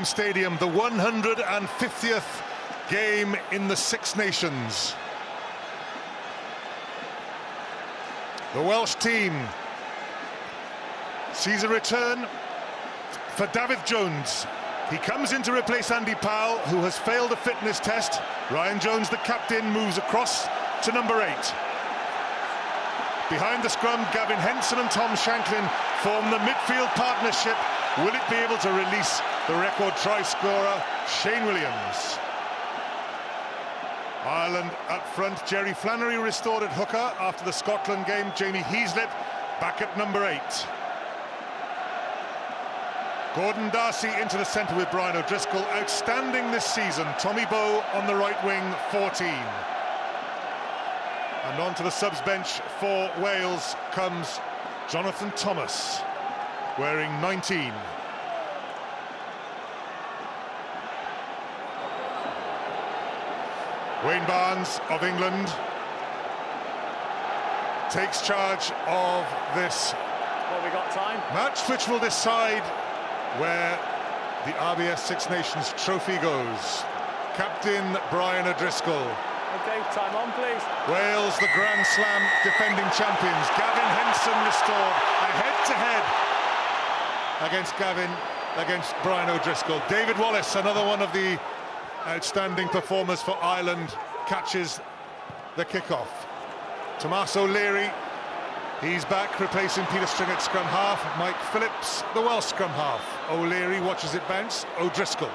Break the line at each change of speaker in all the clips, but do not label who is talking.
Millenium Stadium, the 150th game in the Six Nations. The Welsh team sees a return for David Jones. He comes in to replace Andy Powell, who has failed a fitness test. Ryan Jones, the captain, moves across to number 8. Behind the scrum, Gavin Henson and Tom Shanklin form the midfield partnership. Will it be able to release the record try scorer, Shane Williams? Ireland up front, Jerry Flannery restored at hooker after the Scotland game. Jamie Heaslip back at number 8. Gordon Darcy into the centre with Brian O'Driscoll. Outstanding this season. Tommy Bowe on the right wing, 14. And on to the subs bench for Wales comes Jonathan Thomas, wearing 19. Wayne Barnes of England takes charge of this match, which will decide where the RBS Six Nations trophy goes. Captain Brian O'Driscoll.
Okay, time on, please.
Wales, the Grand Slam defending champions. Gavin Henson restored a head-to-head against Brian O'Driscoll. David Wallace, another one of the outstanding performers for Ireland, catches the kickoff. Tomas O'Leary, he's back, replacing Peter String at scrum half. Mike Phillips, the Welsh scrum half. O'Leary watches it bounce. O'Driscoll.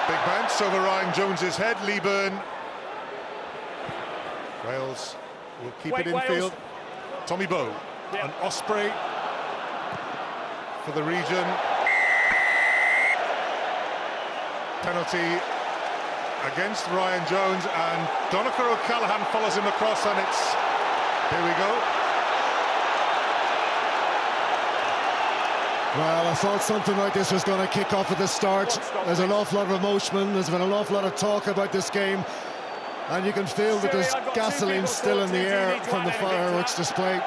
Big bounce over Ryan Jones's head. Lee Byrne. Wales will keep it in field. Tommy Bowe. An Osprey for the region. Penalty against Ryan Jones, and Donnchadh O'Callaghan follows him across, and it's... Here we go.
Well, I thought something like this was going to kick off at the start. There's an awful lot of emotion, there's been an awful lot of talk about this game, and you can feel that there's gasoline still in the air from the fireworks display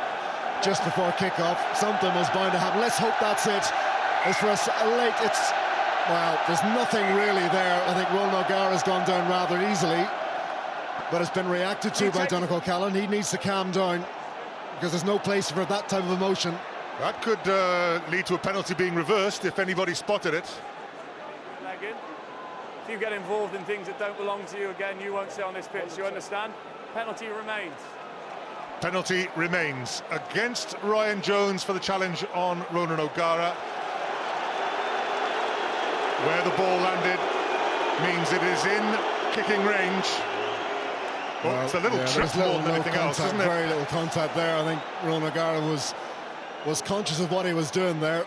just before kick-off. Something was bound to happen. Let's hope that's it. As for us, well, there's nothing really there. I think Ronan O'Gara's gone down rather easily, but it's been reacted to by Donnchadh O'Callaghan. He needs to calm down, because there's no place for that type of emotion.
That could lead to a penalty being reversed if anybody spotted it.
Megan, if you get involved in things that don't belong to you again, you won't stay on this pitch, you understand? Penalty remains.
Penalty remains against Ryan Jones for the challenge on Ronan O'Gara. Where the ball landed means it is in kicking range. Well, it's a little trip more than anything else, isn't it?
Very little contact there. I think Ronan O'Gara was conscious of what he was doing there.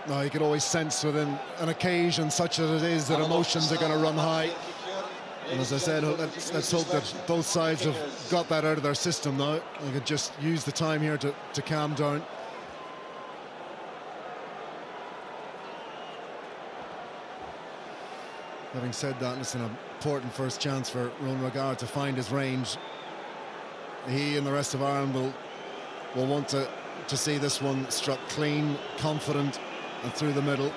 No, you could always sense within an occasion such as it is that emotions are going to run high. And as I said, let's hope that both sides have got that out of their system now. They could just use the time here to calm down. Having said that, it's an important first chance for Ronan O'Gara to find his range. He and the rest of Ireland will want to see this one struck clean, confident, and through the middle.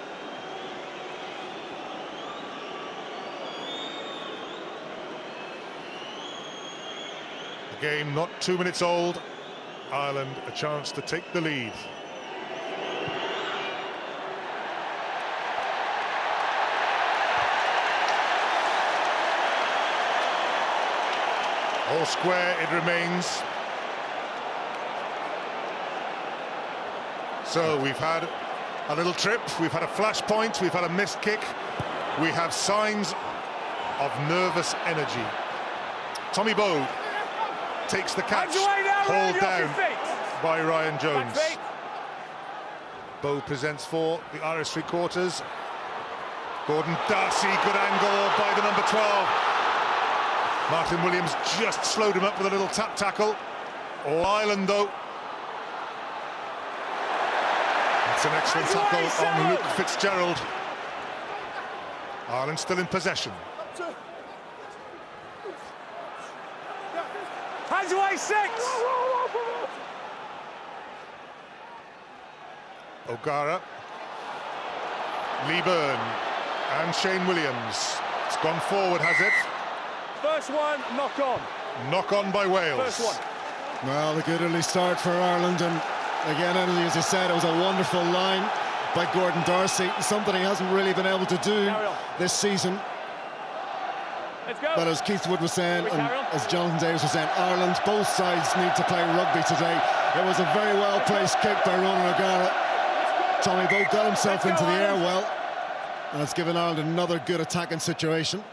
The game not 2 minutes old. Ireland a chance to take the lead. All square it remains. So we've had a little trip, we've had a flashpoint, we've had a missed kick. We have signs of nervous energy. Tommy Bowe takes the catch, hauled down by Ryan Jones. Bowe presents for the Irish three-quarters. Gordon Darcy, good angle by the number 12. Martin Williams just slowed him up with a little tap tackle. All Ireland, though. That's an excellent tackle on Luke Fitzgerald. Ireland still in possession.
Hands away, 6!
O'Gara, Lee Byrne and Shane Williams. It's gone forward, has it?
First one, knock on.
Knock on by Wales.
First one.
Well, a good early start for Ireland, and again, as you said, it was a wonderful line by Gordon Darcy, something he hasn't really been able to do this season.
Let's go.
But as Keith Wood was saying, and as Jonathan Davis was saying, Ireland, both sides need to play rugby today. It was a very well-placed kick by Ronan O'Gara. Tommy Bowe got himself into the air well, and it's given Ireland another good attacking situation.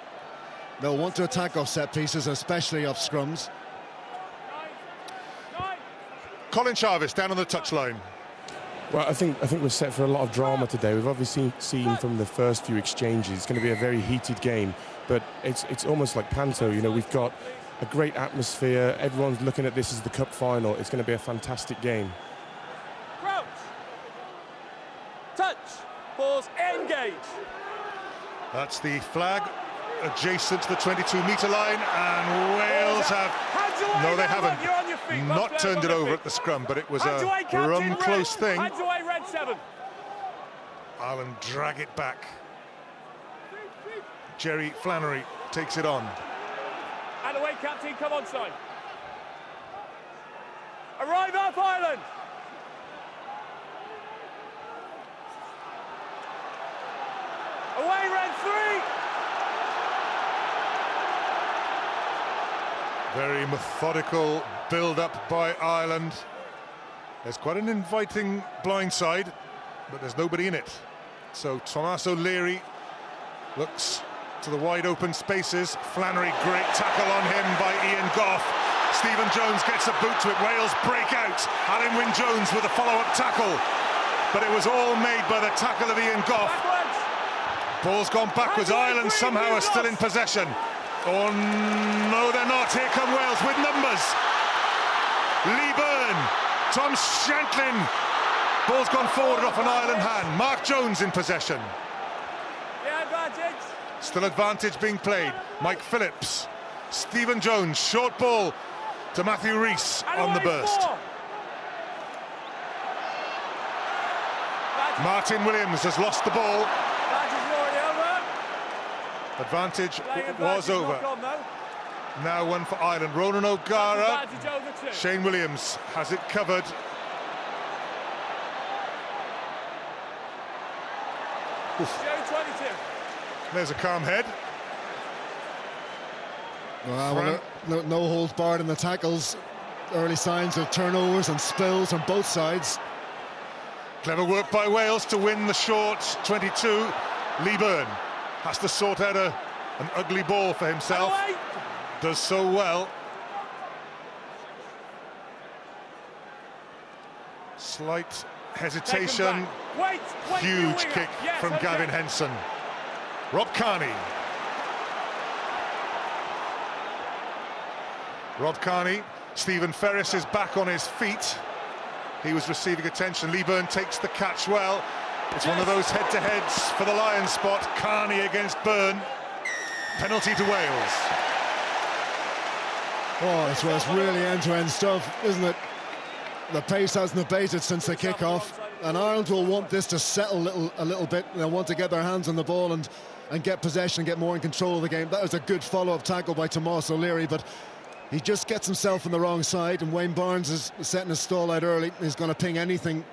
They'll want to attack off set pieces, especially off scrums.
Colin Jarvis down on the touchline.
Well, I think we're set for a lot of drama today. We've obviously seen from the first few exchanges it's going to be a very heated game, but it's almost like panto. You know, we've got a great atmosphere. Everyone's looking at this as the cup final. It's going to be a fantastic game.
Crouch. Touch. Pause. Engage.
That's the flag adjacent to the 22-metre line, and Wales have... No, they haven't. Not turned it over at the scrum, but it was a close thing.
Hands away, red 7.
Ireland drag it back. Jerry Flannery takes it on.
And away, captain, come on side. Arrive up, Ireland. Away, red 3.
Very methodical build-up by Ireland. There's quite an inviting blindside, but there's nobody in it. So Thomas O'Leary looks to the wide open spaces. Flannery, great tackle on him by Ian Goff. Stephen Jones gets a boot to it. Wales break out. Alan Wynne-Jones with a follow-up tackle. But it was all made by the tackle of Ian Goff. Ball's gone backwards. Ireland somehow are still in possession. Oh no, they're not. Here come Wales with numbers. Lee Byrne, Tom Shanklin. Ball's gone forward off an Ireland hand. Mark Jones in possession.
Yeah, advantage.
Still advantage being played. Mike Phillips, Stephen Jones, short ball to Matthew Rees on the burst. Martin Williams has lost the ball. Advantage was over. Now one for Ireland. Ronan O'Gara. Shane Williams has it covered. There's a calm head.
Well, no holds barred in the tackles. Early signs of turnovers and spills on both sides.
Clever work by Wales to win the short 22. Lee Byrne has to sort out an ugly ball for himself. Does so well. Slight hesitation. Huge kick from Gavin Henson. Rob Kearney. Rob Kearney. Stephen Ferris is back on his feet. He was receiving attention. Lee Byrne takes the catch well. It's one of those head-to-heads for the Lions spot. Kearney against Byrne. Penalty to Wales.
Oh, it's really end-to-end stuff, isn't it? The pace hasn't abated since the kick-off, and Ireland will want this to settle a little bit. They'll want to get their hands on the ball and get possession, get more in control of the game. That was a good follow-up tackle by Tomas O'Leary, but he just gets himself on the wrong side, and Wayne Barnes is setting his stall out early. He's going to ping anything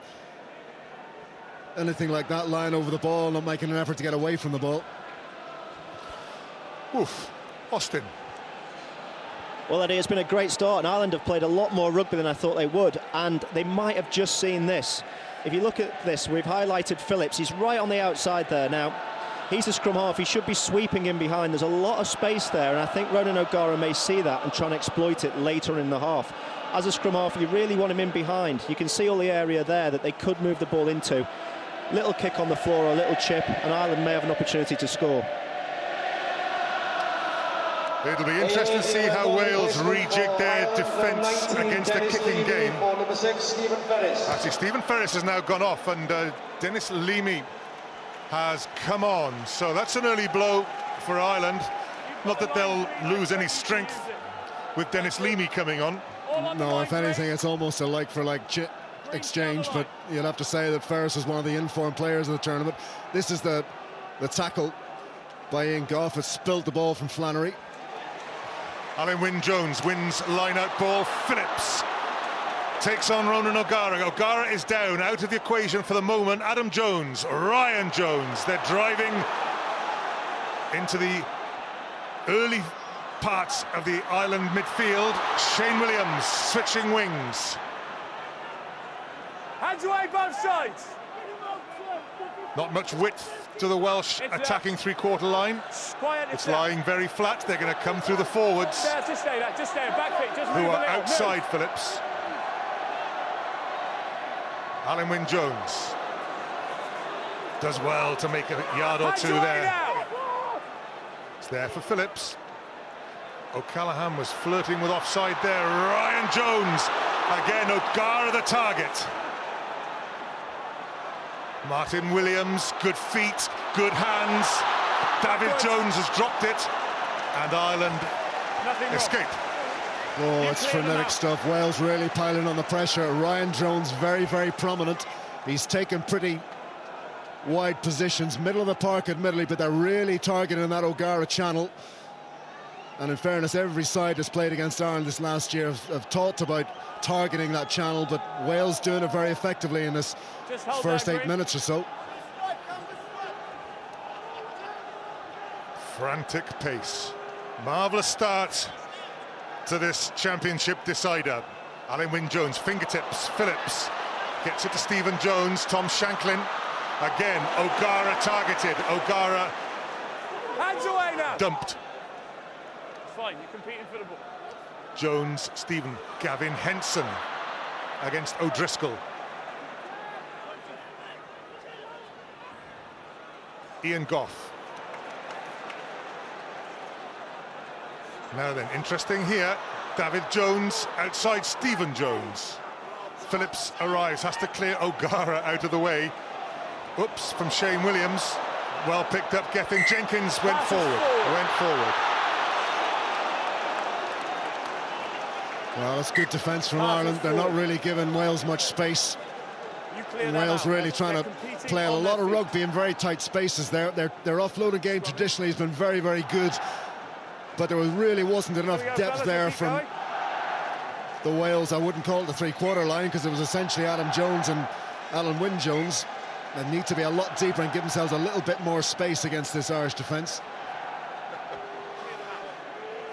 like that, line over the ball, not making an effort to get away from the ball.
Oof. Austin.
Well, Eddie, it's been a great start, and Ireland have played a lot more rugby than I thought they would, and they might have just seen this. If you look at this, we've highlighted Phillips. He's right on the outside there. Now, he's a scrum half. He should be sweeping in behind. There's a lot of space there, and I think Ronan O'Gara may see that and try and exploit it later in the half. As a scrum half, you really want him in behind. You can see all the area there that they could move the ball into. Little kick on the floor, a little chip, and Ireland may have an opportunity to score.
It'll be interesting to see how Wales rejig their defence against a kicking game. Actually, Stephen Ferris has now gone off, and Dennis Leamy has come on. So that's an early blow for Ireland. Not that they'll lose any strength with Dennis Leamy coming on.
No, if anything, it's almost a like-for-like exchange, but you'll have to say that Ferris is one of the informed players of the tournament. This is the tackle by Ian Goff. It spilled the ball from Flannery.
Alan Wynne-Jones wins line-out ball. Phillips takes on Ronan O'Gara. O'Gara is down, out of the equation for the moment. Adam Jones, Ryan Jones, they're driving into the early parts of the Ireland midfield. Shane Williams switching wings.
Hands away both sides.
Not much width to the Welsh attacking three-quarter line. It's lying very flat. They're going to come through the forwards,
Just stay there, back feet, just
who
move
are
a little,
outside
move.
Phillips. Alan Wynne-Jones does well to make a yard or two there.
Now.
It's there for Phillips. O'Callaghan was flirting with offside there. Ryan Jones, again O'Gara the target. Martin Williams, good feet, good hands. David Jones has dropped it, and Ireland escape.
Oh, it's frenetic stuff. Wales really piling on the pressure. Ryan Jones very, very prominent. He's taken pretty wide positions, middle of the park admittedly, but they're really targeting that O'Gara channel. And in fairness, every side that's played against Ireland this last year have talked about targeting that channel, but Wales doing it very effectively in this first 8 minutes or so.
Frantic pace. Marvellous start to this championship decider. Alan Wynne-Jones, fingertips, Phillips gets it to Stephen Jones, Tom Shanklin. Again, O'Gara targeted. O'Gara
Hands away now.
dumped.
It's fine, you're competing for the ball.
Jones, Stephen, Gavin Henson against O'Driscoll. Ian Goff. Now then, interesting here. David Jones outside Stephen Jones. Phillips arrives, has to clear O'Gara out of the way. Oops, from Shane Williams. Well picked up, Gethin. Jenkins went forward.
Well, it's good defence from Ireland. They're not really giving Wales much space. Wales really trying to play a lot of rugby in very tight spaces. Their offloading game traditionally has been very, very good, but there really wasn't enough depth there from the Wales. I wouldn't call it the three-quarter line, because it was essentially Adam Jones and Alan Wynne-Jones. They need to be a lot deeper and give themselves a little bit more space against this Irish defence.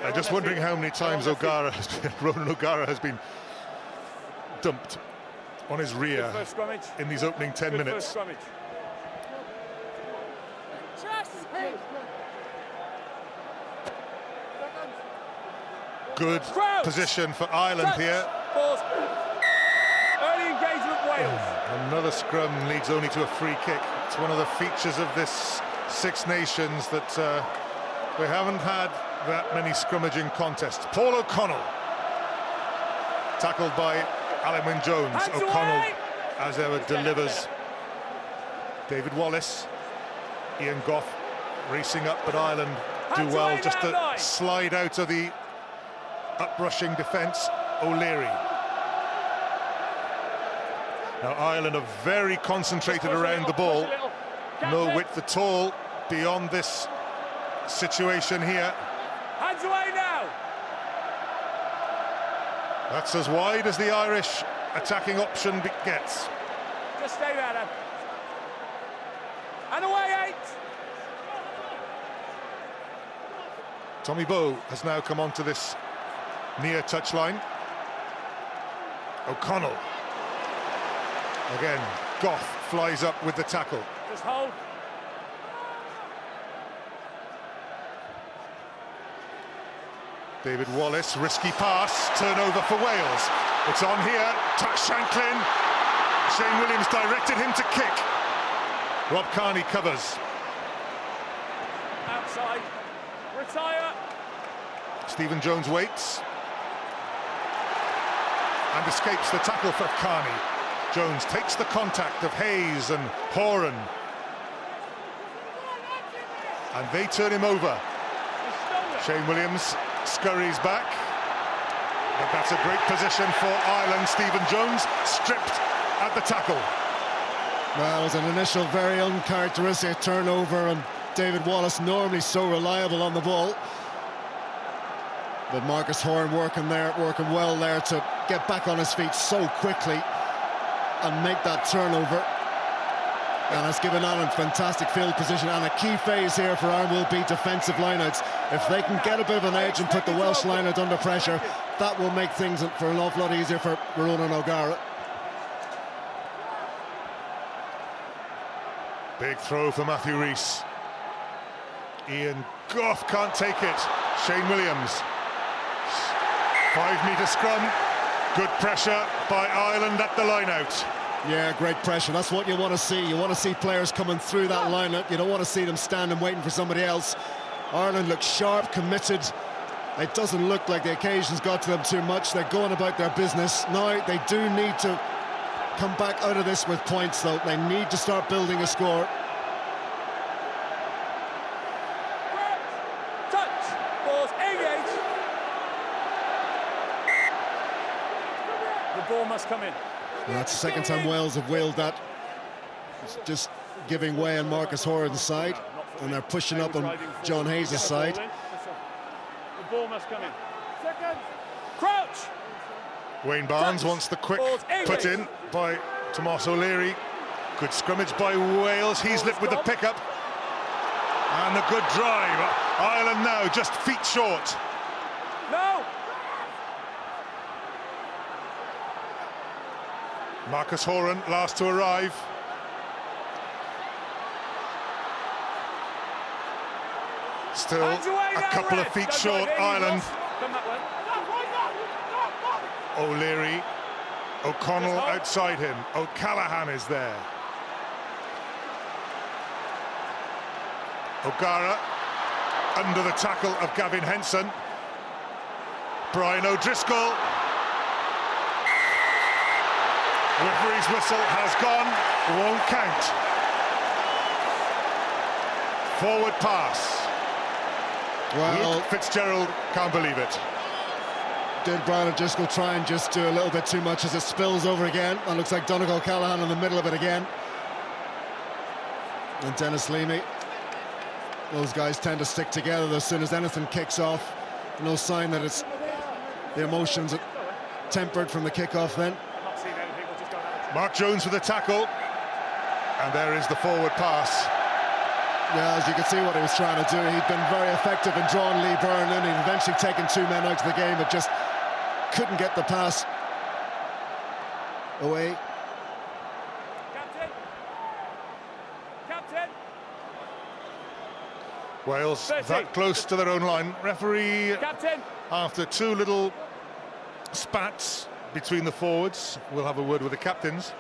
I'm just wondering how many times Ronan O'Gara has been dumped on his rear in these opening 10 minutes. Good position for Ireland here.
Early engagement, Wales.
Another scrum leads only to a free kick. It's one of the features of this Six Nations that we haven't had that many scrummaging contests. Paul O'Connell, tackled by Alan Wynne-Jones. O'Connell, as ever, delivers. David Wallace, Ian Goff racing up, but Ireland do well just to slide out of the uprushing defence. O'Leary. Now Ireland are very concentrated around the ball. No width at all beyond this situation here.
Hands away now.
That's as wide as the Irish attacking option gets.
Just stay there then. And away 8.
Tommy Bowe has now come onto this near touchline. O'Connell. Again, Goff flies up with the tackle.
Just hold.
David Wallace, risky pass, turnover for Wales. It's on here, Shanklin. Shane Williams directed him to kick. Rob Kearney covers.
Outside. Retire.
Stephen Jones waits. And escapes the tackle for Kearney. Jones takes the contact of Hayes and Horan. And they turn him over. Shane Williams scurries back. But that's a great position for Ireland. Stephen Jones stripped at the tackle.
Well, it was an initial very uncharacteristic turnover, and David Wallace, normally so reliable on the ball. But Marcus Horan working well there to get back on his feet so quickly and make that turnover. And has given Ireland fantastic field position, and a key phase here for Ireland will be defensive lineouts. If they can get a bit of an edge and put the Welsh lineout under pressure, that will make things for an awful lot easier for Ronan O'Gara.
Big throw for Matthew Rees. Ian Goff can't take it. Shane Williams. 5-metre scrum. Good pressure by Ireland at the line-out.
Yeah, great pressure. That's what you want to see. You want to see players coming through that line-out. You don't want to see them standing waiting for somebody else. Ireland look sharp, committed. It doesn't look like the occasion's got to them too much. They're going about their business. Now, they do need to come back out of this with points, though. They need to start building a score.
Touch. Balls. Engage. The ball must come in.
And that's the second time Wales have wheeled that. It's just giving way on Marcus Horan's side, and they're pushing up on John Hayes' side.
The ball must come in. Second. Crouch.
Wayne Barnes wants the quick put in by Tomas O'Leary. Good scrummage by Wales. Heaslip with the pickup. And a good drive. Ireland now just feet short.
No.
Marcus Horan, last to arrive. Still a couple of feet short, Ireland. O'Leary, O'Connell outside him. O'Callaghan is there. O'Gara under the tackle of Gavin Henson. Brian O'Driscoll. Referee's whistle has gone, won't count. Forward pass.
Well,
Luke Fitzgerald can't believe it.
Did Brian O'Driscoll try and just do a little bit too much as it spills over again? That looks like Donegal Callahan in the middle of it again. And Dennis Leamy. Those guys tend to stick together as soon as anything kicks off. No sign that it's the emotions tempered from the kickoff then.
Mark Jones with the tackle, and there is the forward pass.
Yeah, as you can see what he was trying to do. He'd been very effective in drawing Lee Byrne in. He'd eventually taken two men out of the game, but just couldn't get the pass away.
Captain.
Wales that close to their own line. Referee,
Captain.
after two little spats between the forwards, we'll have a word with the captains.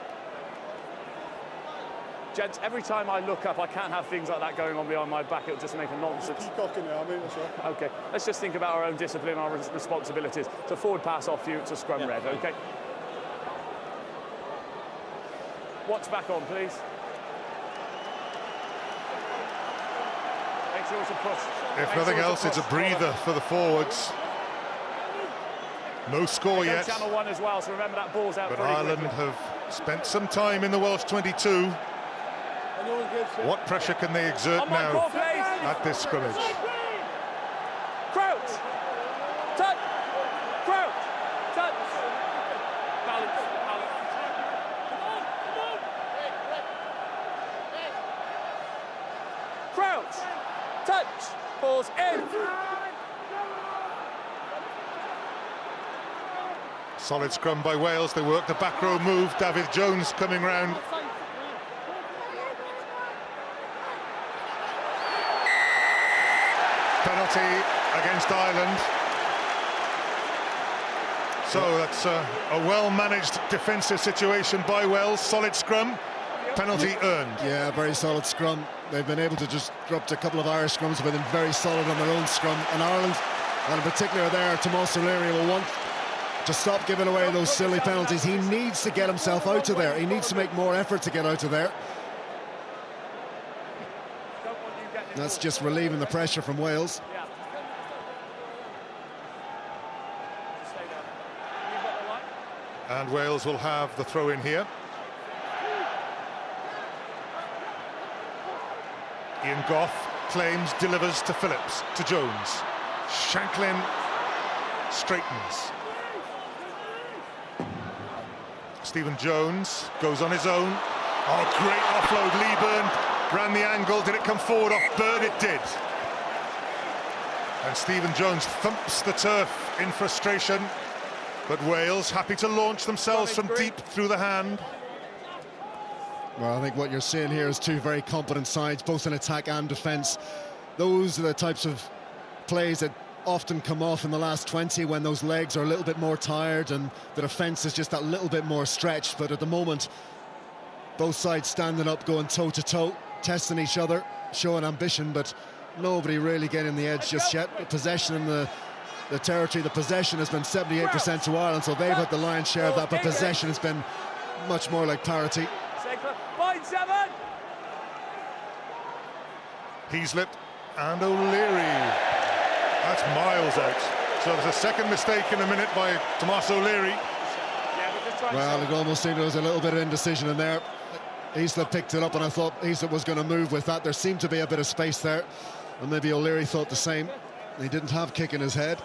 Gents, every time I look up, I can't have things like that going on behind my back. It'll just make a nonsense. Okay, let's just think about our own discipline, our responsibilities. It's a forward pass off you, it's a scrum red, okay? Watch back on, please. Make sure it's a push.
If nothing else, it's a breather for the forwards. No score yet.
Channel 1 as well, so remember that ball's out.
But Ireland have spent some time in the Welsh 22. What pressure can they exert now at this scrimmage?
Crouch! Touch! Crouch! Touch! Balance, balance. Crouch! Touch! Balls in!
Solid scrum by Wales. They work the back row move. David Jones coming round. Penalty against Ireland. So that's a well-managed defensive situation by Wales. Solid scrum. Penalty earned.
Yeah, very solid scrum. They've been able to just drop a couple of Irish scrums, but been very solid on their own scrum. And Ireland, and in particular there, Tomas O'Leary will want to stop giving away those silly penalties. He needs to get himself out of there. He needs to make more effort to get out of there. That's just relieving the pressure from Wales.
And Wales will have the throw in here. Ian Goff claims, delivers to Phillips, to Jones. Shanklin straightens. Stephen Jones goes on his own. Oh, great offload. Leeburn ran the angle. Did it come forward off Byrne? It did. And Stephen Jones thumps the turf in frustration. But Wales happy to launch themselves from deep through the hand.
Well, I think what you're seeing here is two very competent sides, both in attack and defence. Those are the types of plays that often come off in the last 20 when those legs are a little bit more tired and the defence is just that little bit more stretched. But at the moment, both sides standing up, going toe-to-toe, testing each other, showing ambition, but nobody really getting the edge just yet. The possession in the territory, the possession has been 78% to Ireland, so they've had the lion's share of that, but possession has been much more like parity.
Point 7.
Heaslip and O'Leary. That's miles out. So there's a second mistake in a minute by Tomas O'Leary.
Well, it almost seemed there was a little bit of indecision in there. Heaslip picked it up, and I thought Heaslip was going to move with that. There seemed to be a bit of space there, and maybe O'Leary thought the same. He didn't have kick in his head.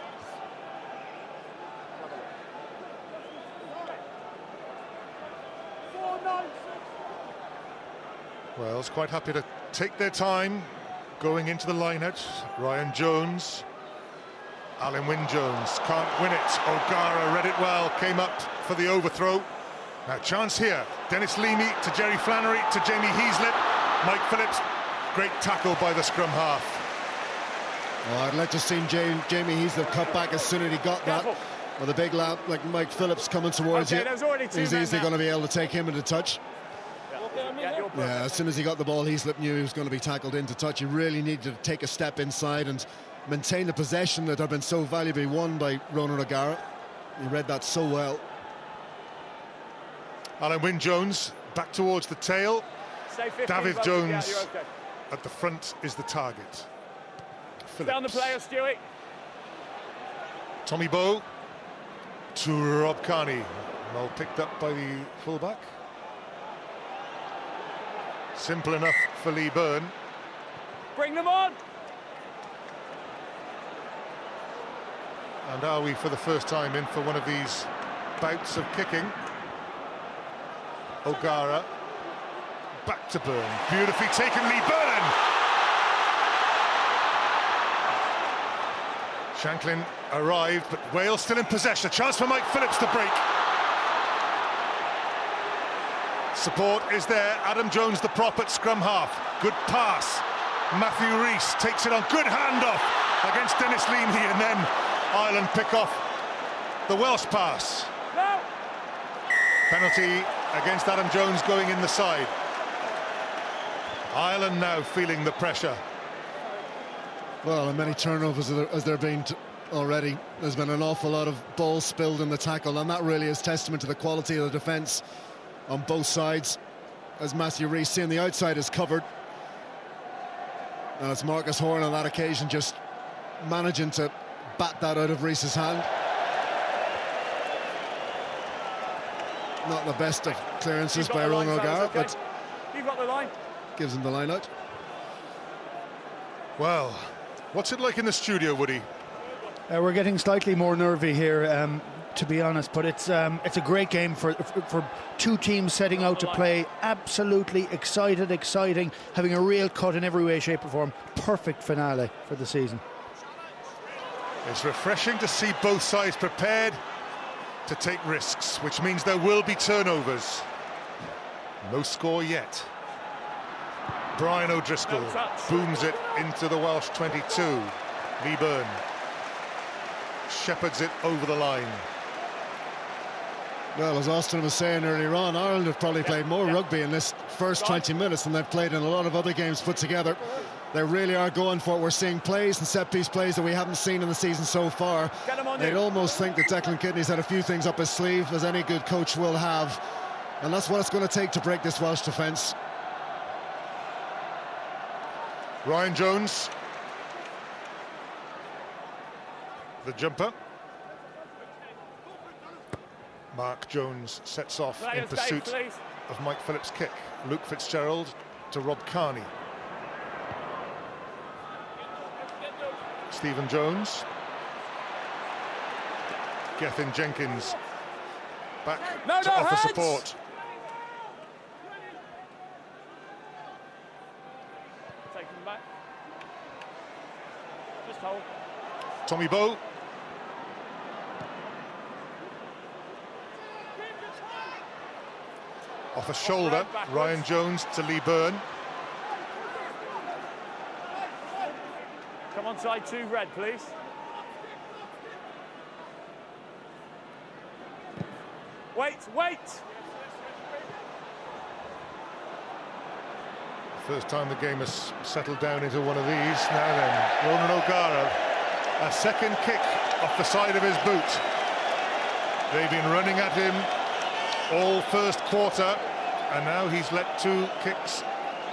Wales quite happy to take their time going into the line-out. Ryan Jones, Alan Wynne-Jones can't win it. O'Gara read it well, came up for the overthrow. Now chance here, Dennis Leamy to Jerry Flannery to Jamie Heaslip. Mike Phillips, great tackle by the scrum half.
Oh, I'd like to have seen Jamie Heaslip cut back as soon as he got that. With a big lad like Mike Phillips coming towards you, he's easily going to be able to take him into touch. Yeah, as soon as he got the ball, Heaslip knew he was going to be tackled into touch. He really needed to take a step inside and maintain the possession that had been so valuably won by Ronan O'Gara. He read that so well.
Alan Wynne-Jones back towards the tail. David Jones at the front is the target. Phillips.
Down the player, Stewie.
Tommy Bowe to Rob Kearney. Well picked up by the fullback. Simple enough for Lee Byrne.
Bring them on.
And are we for the first time in for one of these bouts of kicking? O'Gara back to Byrne. Beautifully taken, Lee Byrne. Shanklin arrived, but Wales still in possession. A chance for Mike Phillips to break. Support is there. Adam Jones, the prop at scrum half. Good pass. Matthew Rees takes it on. Good handoff against Dennis Leamy, and then Ireland pick off the Welsh pass.
No.
Penalty against Adam Jones going in the side. Ireland now feeling the pressure.
Well, and many turnovers as there have been already. There's been an awful lot of balls spilled in the tackle, and that really is testament to the quality of the defence on both sides. As Matthew Rees seeing the outside is covered, and it's Marcus Horn on that occasion just managing to bat that out of Rees's hand. Not the best of clearances by Ronan O'Gara, okay, but
you've got the line.
Gives him the line out.
Well, what's it like in the studio, Woody?
We're getting slightly more nervy here, to be honest, but it's a great game for two teams setting out to play. Absolutely exciting, having a real cut in every way, shape or form. Perfect finale for the season.
It's refreshing to see both sides prepared to take risks, which means there will be turnovers. No score yet. Brian O'Driscoll booms it into the Welsh 22. Lee Byrne shepherds it over the line.
Well, as Austin was saying earlier on, Ireland have probably played more rugby in this first 20 minutes than they've played in a lot of other games put together. They really are going for it. We're seeing plays and set-piece plays that we haven't seen in the season so far. They'd almost think that Declan Kidney's had a few things up his sleeve, as any good coach will have. And that's what it's going to take to break this Welsh defence.
Ryan Jones, the jumper. Mark Jones sets off in pursuit of Mike Phillips' kick. Luke Fitzgerald to Rob Kearney. Stephen Jones. Gethin Jenkins back to offer support.
Take them back. Just hold.
Tommy Bowe. Off a shoulder, Ryan Jones to Lee Byrne.
Come on, side 2, red, please. Wait!
First time the game has settled down into one of these. Now then, Ronan O'Gara, a second kick off the side of his boot. They've been running at him all first quarter, and now he's let 2 kicks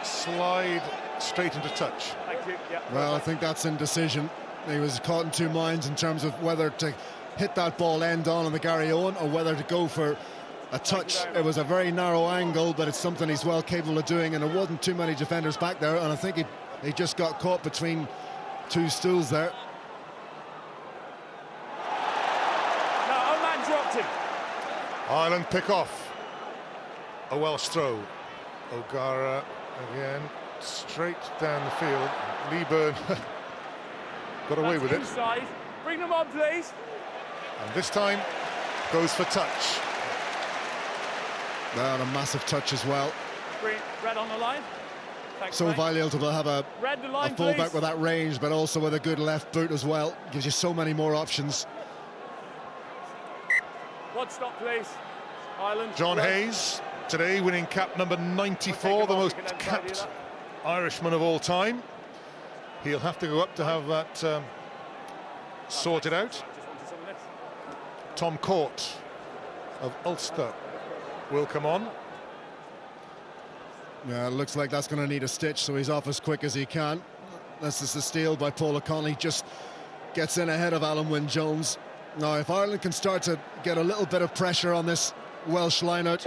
slide straight into touch.
Thank you. Yeah,
well, I think that's indecision. He was caught in 2 minds in terms of whether to hit that ball end on the Gary Owen or whether to go for a touch. It was a very narrow angle, but it's something he's well capable of doing, and there wasn't too many defenders back there, and I think he just got caught between 2 stools there.
No, Oman dropped him.
Ireland pick off. A Welsh throw. O'Gara again, straight down the field. Lee Byrne got away with
inside.
it.
Bring them on, please.
And this time goes for touch.
And a massive touch as well.
Red on the line. Thanks,
so
mate.
valuable to have a fullback
please.
with that range, but also with a good left boot as well. Gives you so many more options.
One stop, please. Ireland.
John Hayes, today winning cap number 94, the most capped Irishman of all time. He'll have to go up to have that sorted out. Tom Court of Ulster will come on.
Yeah, it looks like that's going to need a stitch, so he's off as quick as he can. This is the steal by Paul O'Connell. Just gets in ahead of Alan Wynne-Jones. Now, if Ireland can start to get a little bit of pressure on this Welsh lineout,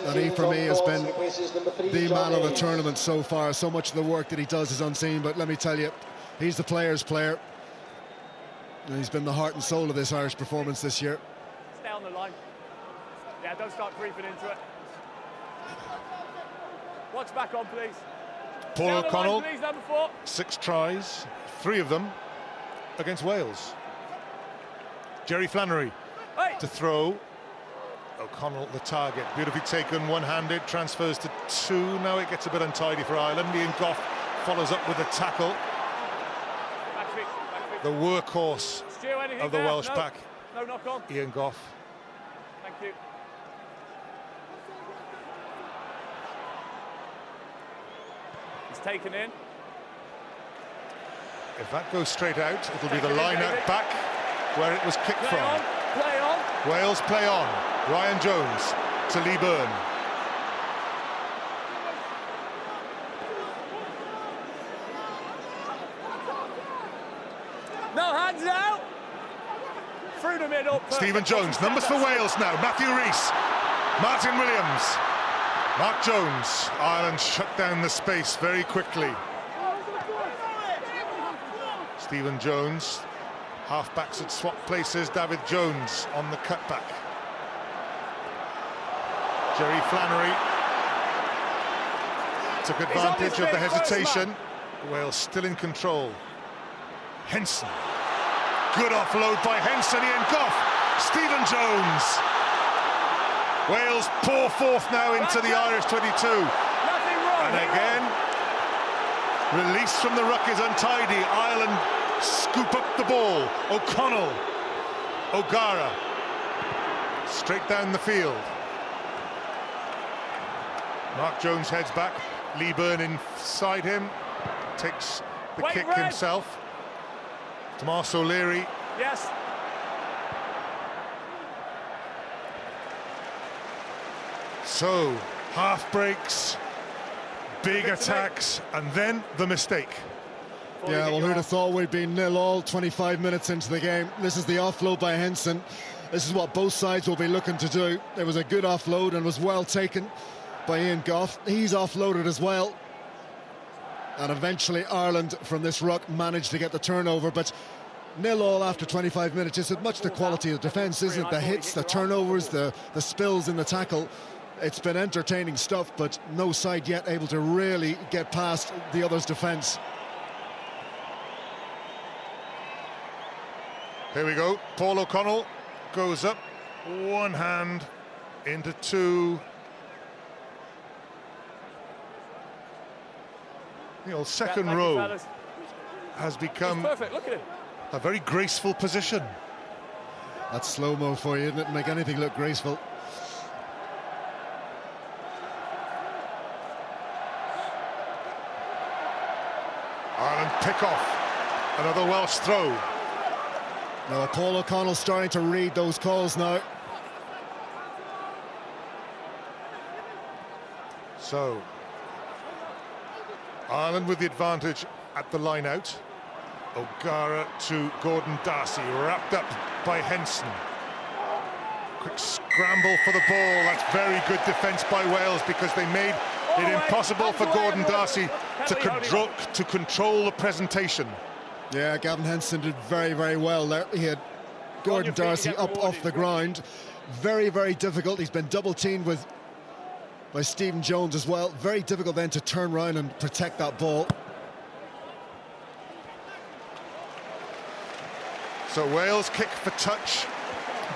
and he, for me, has been the man of the tournament so far. So much of the work that he does is unseen, but let me tell you, he's the player's player. And he's been the heart and soul of this Irish performance this year.
Stay on the line. Yeah, don't start creeping into it. Watch back on, please.
Paul O'Connell,
please, number 4.
6 tries, 3 of them against Wales. Jerry Flannery to throw. O'Connell the target, beautifully taken, one-handed, transfers to 2. Now it gets a bit untidy for Ireland. Ian Goff follows up with a tackle. The workhorse of the Welsh pack.
No knock on.
Ian Goff.
Thank you. He's taken in.
If that goes straight out, it'll be the line out back where it was kicked from.
Play on.
Wales play on. Ryan Jones to Lee Byrne.
No hands out. Through the middle.
Stephen Jones, numbers for Wales now. Matthew Rees, Martin Williams, Mark Jones. Ireland shut down the space very quickly. Stephen Jones, half-backs had swapped places. David Jones on the cutback. Jerry Flannery took advantage of the hesitation. Wales still in control. Henson. Good offload by Henson. Ian Goff. Stephen Jones. Wales pour forth now into the Irish 22. And again, release from the ruck is untidy. Ireland scoop up the ball. O'Connell. O'Gara. Straight down the field. Mark Jones heads back. Lee Byrne inside him. Takes the kick himself. Tomas O'Leary.
Yes.
So, half breaks, big attacks, and then the mistake.
Yeah, well, who'd have thought we'd be 0-0 25 minutes into the game. This is the offload by Henson. This is what both sides will be looking to do. It was a good offload and was well taken by Ian Goff. He's offloaded as well. And eventually Ireland, from this ruck, managed to get the turnover, but 0-0 after 25 minutes. It's much the quality of defence, isn't it? The hits, the turnovers, the spills in the tackle. It's been entertaining stuff, but no side yet able to really get past the other's defence.
Here we go. Paul O'Connell goes up, one hand into two. The old second row has become
perfect. Look at it.
A very graceful position.
That's slow-mo for you, isn't it? Make anything look graceful.
Ireland pick off. Another Welsh throw.
Now Paul O'Connell starting to read those calls now.
So Ireland with the advantage at the line out. O'Gara to Gordon Darcy, wrapped up by Henson. Quick scramble for the ball. That's very good defence by Wales, because they made it impossible for Gordon Darcy to control the presentation.
Yeah, Gavin Henson did very, very well there. He had Gordon Darcy up off the ground. Very, very difficult. He's been double-teamed by Stephen Jones as well. Very difficult then to turn around and protect that ball.
So Wales kick for touch,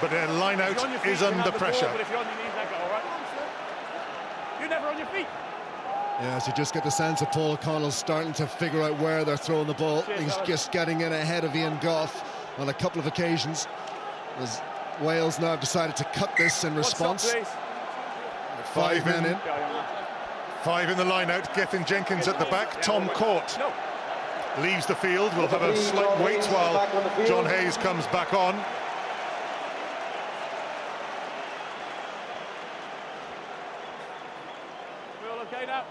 but their line out is under pressure.
But if you're on your knees, that go, all right? You're never on your feet.
Yeah, so just get the sense that Paul O'Connell's starting to figure out where they're throwing the ball. He's just getting in ahead of Ian Goff on a couple of occasions, as Wales now have decided to cut this in response. Five men in.
Five in the line out. Gethin Jenkins at the back. Tom Court leaves the field. We'll have a slight wait while John Hayes comes back on.
We're all okay now.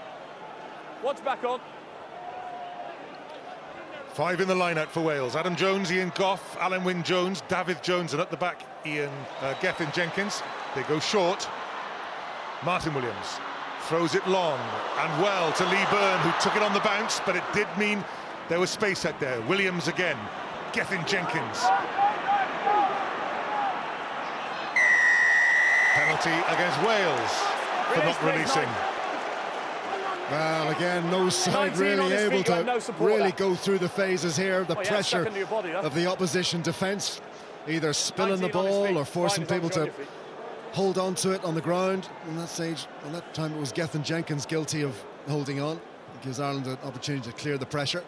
What's back on?
Five in the line out for Wales. Adam Jones, Ian Goff, Alan Wynne-Jones, David Jones, and at the back Gethin Jenkins. They go short. Martin Williams throws it long and well to Lee Byrne, who took it on the bounce, but it did mean there was space out there. Williams again. Gethin Jenkins. Penalty against Wales for not releasing.
Well, again, no side really able to really go through the phases here. The pressure of the opposition defence, either spilling the ball or forcing people to hold on to it on the ground. On that stage, on that time, it was Gethin Jenkins guilty of holding on. It gives Ireland an opportunity to clear the pressure.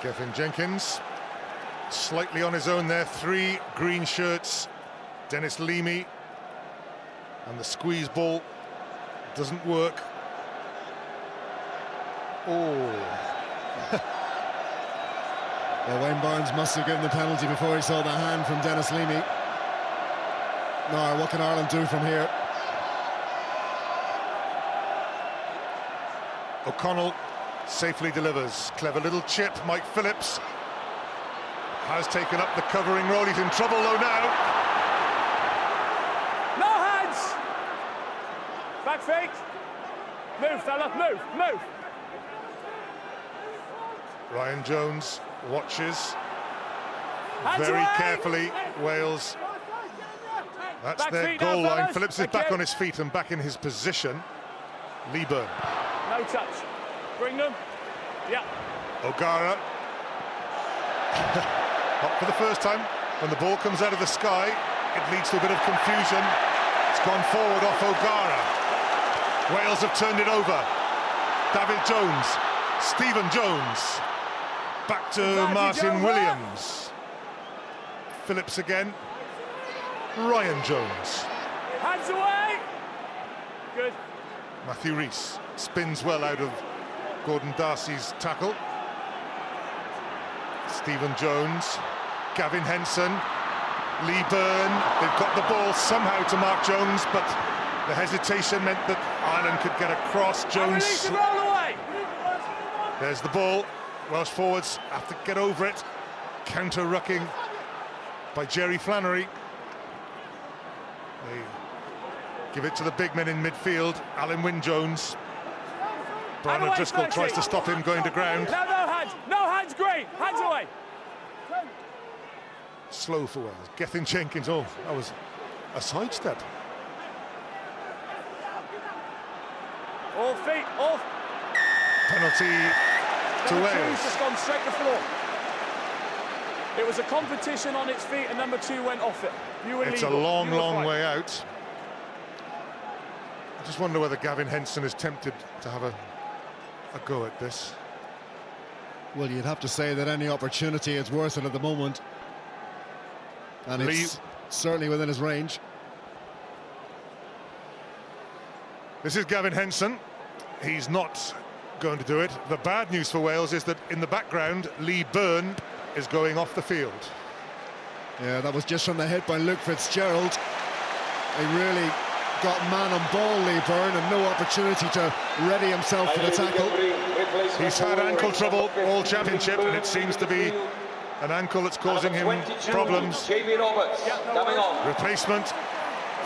Gethin Jenkins slightly on his own there. Three green shirts. Dennis Leamy, and the squeeze ball doesn't work. Oh.
Well, Wayne Barnes must have given the penalty before he saw the hand from Dennis Leamy. Now, what can Ireland do from here?
O'Connell safely delivers. Clever little chip. Mike Phillips has taken up the covering role. He's in trouble though now.
No hands! Back fake. Move, fella, move, move.
Ryan Jones watches
Hands
very
away.
carefully. Wales. That's
Back
their
feet
goal
now,
line.
fellas.
Phillips is back on his feet and back in his position. Lee Byrne.
No touch. Bring them. Yeah.
O'Gara. Not for the first time. When the ball comes out of the sky, it leads to a bit of confusion. It's gone forward off O'Gara. Wales have turned it over. David Jones. Stephen Jones. Back to Martin Williams. Phillips again. Ryan Jones.
Hands away. Good.
Matthew Rees spins well out of Gordon Darcy's tackle. Stephen Jones. Gavin Henson. Lee Byrne. They've got the ball somehow to Mark Jones, but the hesitation meant that Ireland could get across. Jones.
Roll away.
There's the ball. Welsh forwards have to get over it. counter-rucking by Jerry Flannery. They give it to the big men in midfield. Alan Wynne-Jones. Brian O'Driscoll tries to stop him going to ground.
No, no hands. No hands, great. Hands away.
Slow for Wales. Gethin Jenkins. Oh, that was a sidestep.
All feet, off.
Penalty to Wales.
Just gone straight to the floor. It was a competition on its feet, and number 2 went off it. You were
It's
legal.
a long, long way out. I just wonder whether Gavin Henson is tempted to have a go at this.
Well, you'd have to say that any opportunity is worth it at the moment. And it's certainly within his range.
This is Gavin Henson. He's not going to do it. The bad news for Wales is that in the background, Lee Byrne is going off the field.
Yeah, that was just from the hit by Luke Fitzgerald. He really got man on ball, Lee Byrne, and no opportunity to ready himself for the tackle.
He's had ankle trouble all championship, and it seems to be an ankle that's causing him problems. Replacement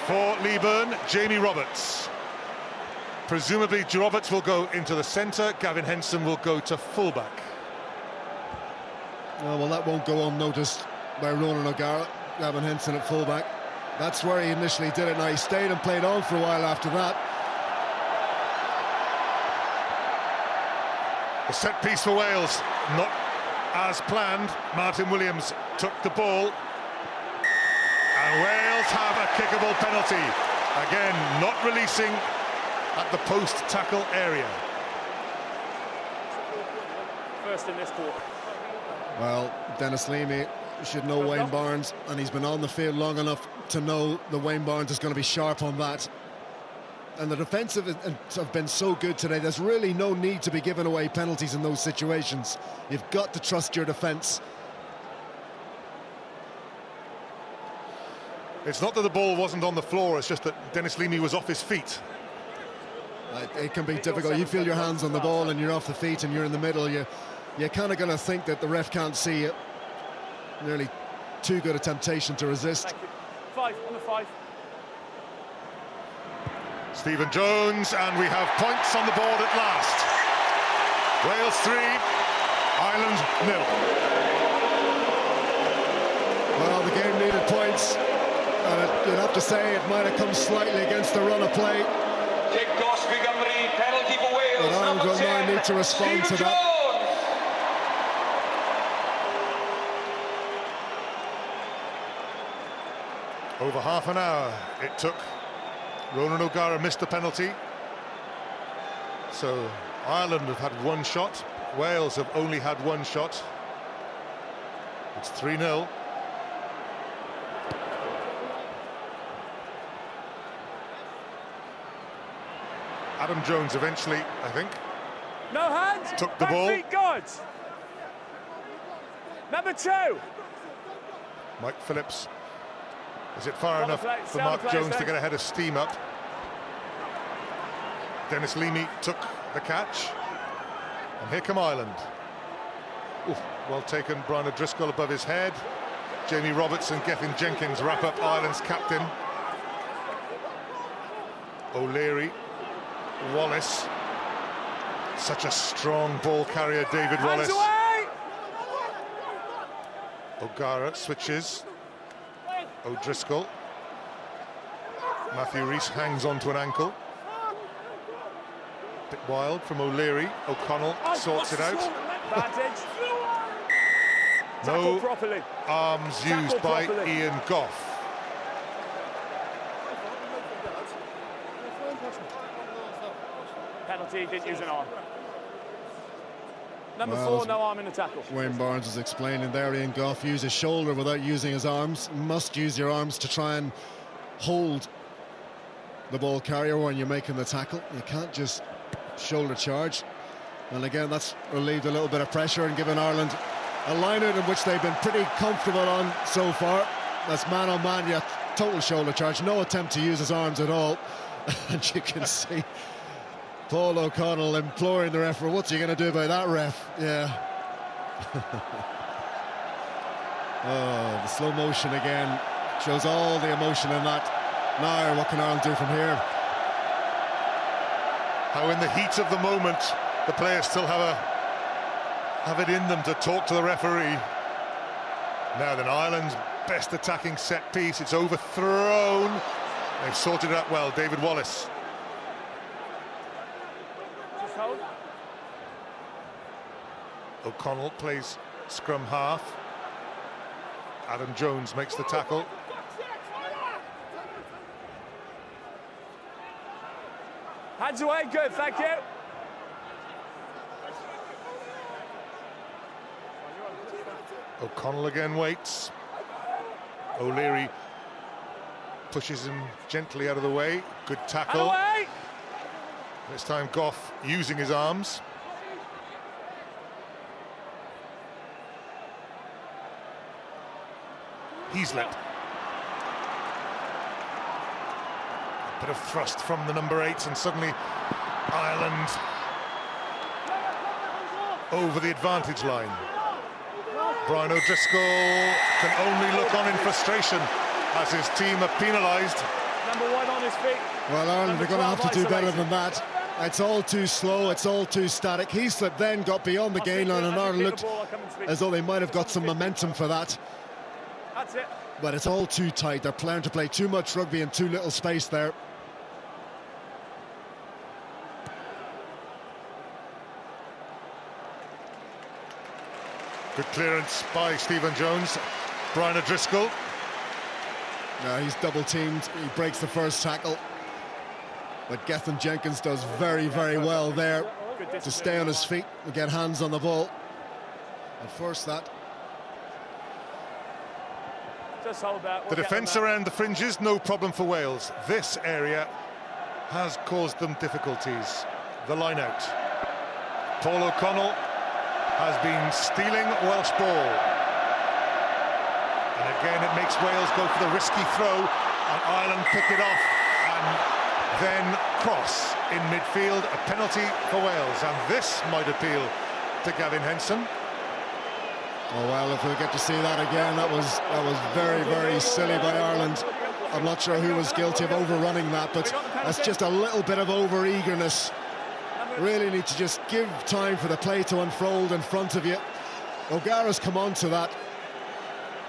for Lee Byrne, Jamie Roberts. Presumably Roberts will go into the centre, Gavin Henson will go to fullback.
Oh, well, that won't go unnoticed by Ronan O'Gara. Gavin Henson at fullback. That's where he initially did it. Now he stayed and played on for a while after that.
A set piece for Wales, not as planned. Martin Williams took the ball, and Wales have a kickable penalty. Again, not releasing at the post-tackle area.
First in this quarter.
Well, Dennis Leamy should know Wayne Barnes, and he's been on the field long enough to know that Wayne Barnes is going to be sharp on that. And the defensive have been so good today, there's really no need to be giving away penalties in those situations. You've got to trust your defence.
It's not that the ball wasn't on the floor, it's just that Dennis Leamy was off his feet.
It can be difficult. You feel your hands on the ball and you're off the feet and you're in the middle. You're kind of going to think that the ref can't see you. Nearly too good a temptation to resist.
5 on the 5.
Stephen Jones, and we have points on the board at last. Wales 3, Ireland 0.
Well, the game needed points, and you'd have to say it might have come slightly against the run of play. But Ireland will now need to respond to that.
Over half an hour it took. Ronan O'Gara missed the penalty. So Ireland have had one shot. Wales have only had one shot. It's 3-0. Adam Jones eventually, I think,
No hands.
took the
Back
ball.
feet guards. Number 2.
Mike Phillips. Is it far enough
play,
for
sound
Mark
play,
Jones to
thanks.
get ahead of steam up? Dennis Leamy took the catch. And here come Ireland. Ooh, well taken, Brian O'Driscoll above his head. Jamie Roberts and Gethin Jenkins wrap up Ireland's captain. O'Leary, Wallace. Such a strong ball carrier, David
Hands
Wallace.
away.
O'Gara switches. O'Driscoll. Matthew Rees hangs on to an ankle. Bit wild from O'Leary. O'Connell sorts it out.
Advantage.
No
properly.
arms
Tackle
used by
properly.
Ian Goff.
Penalty, didn't use an arm. Number
Well,
4, no arm in the tackle.
Wayne Barnes is explaining there, Ian Goff used his shoulder without using his arms. Must use your arms to try and hold the ball carrier when you're making the tackle. You can't just shoulder charge. And again, that's relieved a little bit of pressure and given Ireland a line-out in which they've been pretty comfortable on so far. That's man on man, yeah, total shoulder charge. No attempt to use his arms at all. And you can see Paul O'Connell imploring the referee, what's he going to do about that, ref? Yeah. Oh, the slow motion again shows all the emotion in that. Now, what can Ireland do from here?
How in the heat of the moment, the players still have it in them to talk to the referee. Now then, Ireland's best attacking set piece. It's overthrown. They've sorted it out well. David Wallace. O'Connell plays scrum half. Adam Jones makes the tackle.
Hands away, good, thank you.
O'Connell again waits. O'Leary pushes him gently out of the way. Good tackle. This time Gough using his arms. Heaslip. A bit of thrust from the number 8, and suddenly Ireland over the advantage line. Brian O'Driscoll can only look on in frustration as his team are penalised.
Number 1 on his feet.
Well, Ireland are going to have to do better than that. It's all too slow, it's all too static. Heaslip then got beyond the gain line, and Ireland looked as though they might have got some momentum for that.
That's it.
But it's all too tight. They're planning to play too much rugby in too little space there.
Good clearance by Stephen Jones. Brian O'Driscoll.
Now he's double teamed. He breaks the first tackle. But Gethin Jenkins does very, very well there to stay on his feet and get hands on the ball and force that.
Just hold that.
The defence around the fringes, no problem for Wales. This area has caused them difficulties. The line out. Paul O'Connell has been stealing Welsh ball. And again it makes Wales go for the risky throw, and Ireland pick it off and then cross in midfield. A penalty for Wales, and this might appeal to Gavin Henson.
Oh well, if we'll get to see that again, that was very, very silly by Ireland. I'm not sure who was guilty of overrunning that, but that's just a little bit of over-eagerness. Really need to just give time for the play to unfold in front of you. O'Gara's come on to that,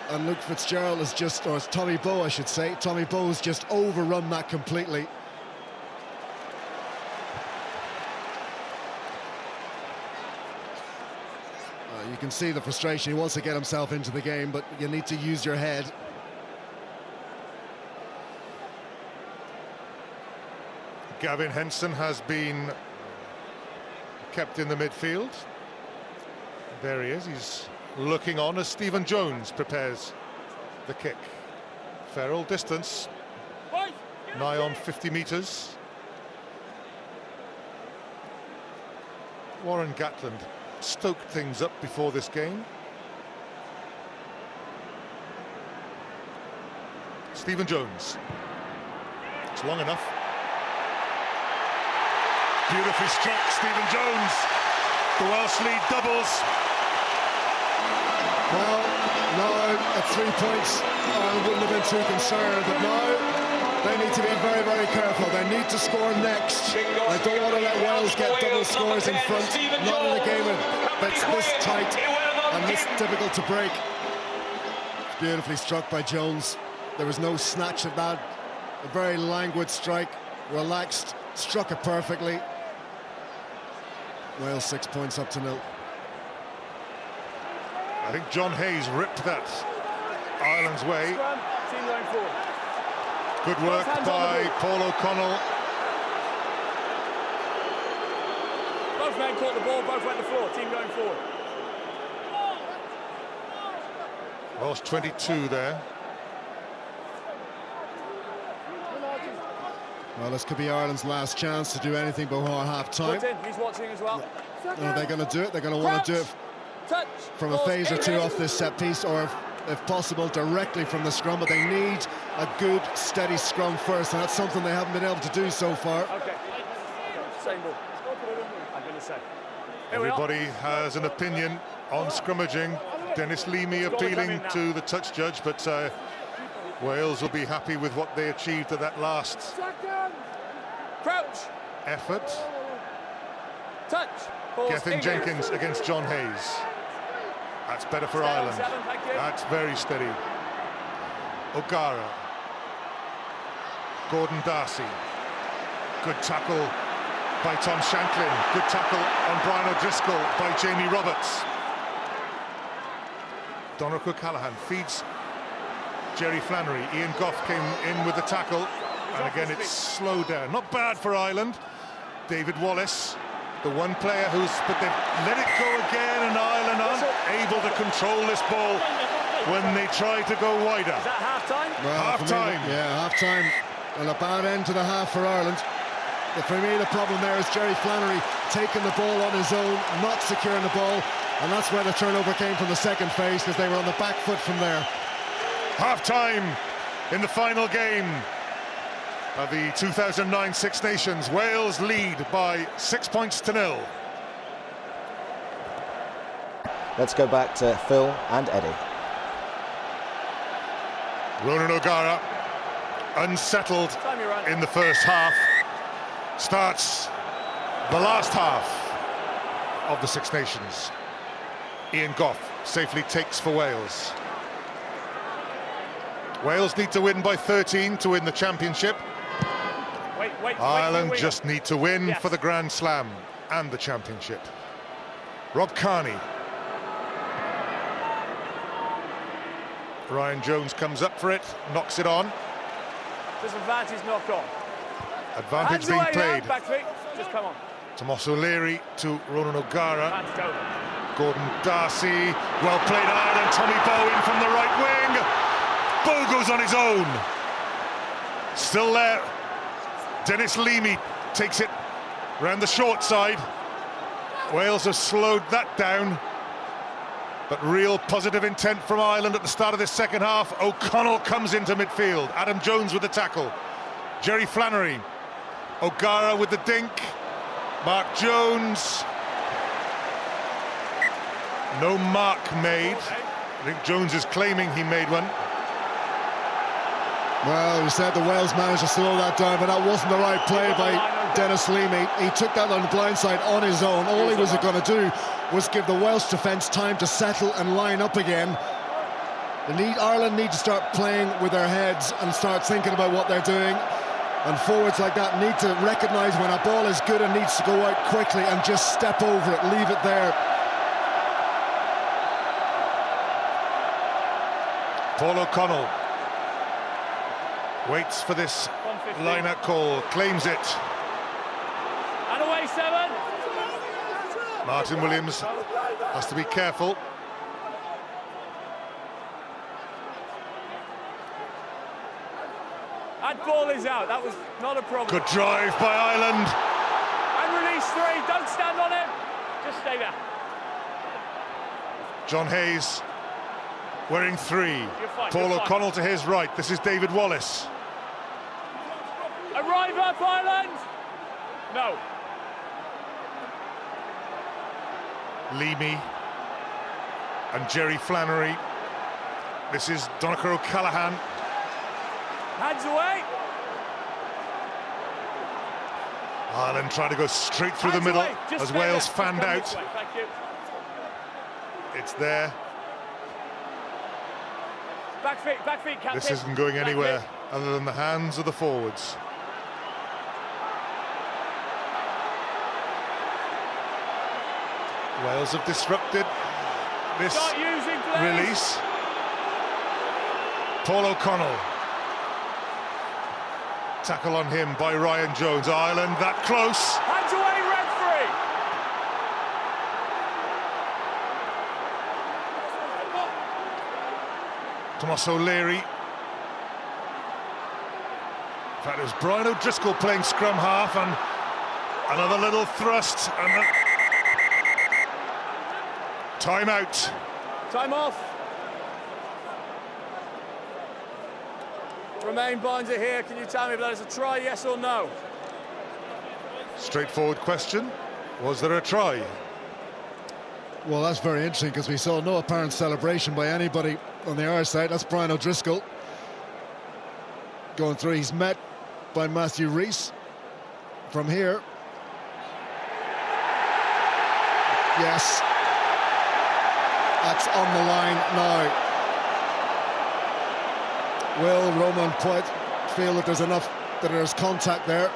and Luke Fitzgerald is just, or it's Tommy Bowe I should say, Tommy Bowe's just overrun that completely. You can see the frustration. He wants to get himself into the game, but you need to use your head.
Gavin Henson has been kept in the midfield. There he is. He's looking on as Stephen Jones prepares the kick. Ferrell distance, nigh on 50 metres. Warren Gatland stoked things up before this game. Stephen Jones. It's long enough. Beautifully struck, Stephen Jones. The Welsh lead doubles.
Well, now at 3 points, I wouldn't have been too concerned, but now they need to be very, very careful. They need to score next. I don't want to let Wales get double scores in front, not in a game that's this tight and this difficult to break. Beautifully struck by Jones. There was no snatch of that. A very languid strike, relaxed, struck it perfectly. Wales 6 points up to 0.
I think John Hayes ripped that Ireland's way.
Team going forward.
Good work by Paul O'Connell.
Both men caught the ball, both went to the floor. Team going forward.
Welsh 22 there.
Well, this could be Ireland's last chance to do anything before half-time.
He's watching as well.
Are they going to do it? They're going to want to do it from a phase or two off this set piece, or if possible directly from the scrum, but they need a good steady scrum first, and that's something they haven't been able to do so far.
Okay. Same ball. I'm going to say.
Everybody has an opinion on scrummaging. Dennis Leamy appealing to the touch judge, but Wales will be happy with what they achieved at that last
Crouch.
effort.
Touch.
Gethin Jenkins against John Hayes. That's better for Ireland. That's very steady. O'Gara. Gordon Darcy. Good tackle by Tom Shanklin. Good tackle on Brian O'Driscoll by Jamie Roberts. Donald O'Callaghan feeds Jerry Flannery. Ian Goff came in with the tackle, and again it's slowed down. Not bad for Ireland. David Wallace, the one player but they've let it go again, and Ireland unable to control this ball when they try to go wider.
Is that half-time?
Well,
half-time.
Yeah, half-time. And a bad end to the half for Ireland. But for me, the problem there is Jerry Flannery taking the ball on his own, not securing the ball, and that's where the turnover came from the second phase, because they were on the back foot from there.
Half-time in the final game of the 2009 Six Nations. Wales lead by 6 points to 0.
Let's go back to Phil and Eddie.
Ronan O'Gara, unsettled in the first half, starts the last half of the Six Nations. Ian Goff safely takes for Wales. Wales need to win by 13 to win the championship. Ireland just need to win for the Grand Slam and the championship. Rob Kearney. Ryan Jones comes up for it, knocks it on.
Disadvantage knock on.
Advantage being played.
Back feet. Just come on.
Tomas O'Leary to Ronan O'Gara. Gordon Darcy. Well played Ireland. Tommy Bowen from the right wing. Bow goes on his own. Still there. Dennis Leamy takes it round the short side. Wales have slowed that down. But real positive intent from Ireland at the start of this second half. O'Connell comes into midfield. Adam Jones with the tackle. Jerry Flannery. O'Gara with the dink. Mark Jones. No mark made. I think Jones is claiming he made one.
Well, we said the Wales managed to slow that down, but that wasn't the right play by Dennis Leamy. He took that on the blind side on his own. All he was going to do was give the Welsh defence time to settle and line up again. Ireland need to start playing with their heads and start thinking about what they're doing. And forwards like that need to recognise when a ball is good and needs to go out quickly and just step over it, leave it there.
Paul O'Connell waits for this line-out call, claims it.
And away 7.
Martin Williams has to be careful.
That ball is out. That was not a problem.
Good drive by Ireland.
And release 3. Don't stand on it. Just stay there.
John Hayes wearing 3. Paul O'Connell to his right. This is David Wallace.
Arrive up, Ireland! No.
Leamy and Jerry Flannery. This is Donnacha O'Callaghan.
Hands away.
Ireland trying to go straight through the middle as Wales fanned out.
Thank you.
It's there.
Back feet, captain.
This isn't going anywhere other than the hands of the forwards. Wales have disrupted this release. Paul O'Connell. Tackle on him by Ryan Jones. Ireland that close.
Hands away, referee.
Tomas O'Leary. In fact, it was Brian O'Driscoll playing scrum half, and another little thrust, and time out.
Time off. Romain Bynes are here. Can you tell me if that is a try, yes or no?
Straightforward question. Was there a try?
Well, that's very interesting because we saw no apparent celebration by anybody on the Irish side. That's Brian O'Driscoll going through. He's met by Matthew Rees from here. Yes, that's on the line now. Will Roman Poit feel that there's enough, that there's contact there?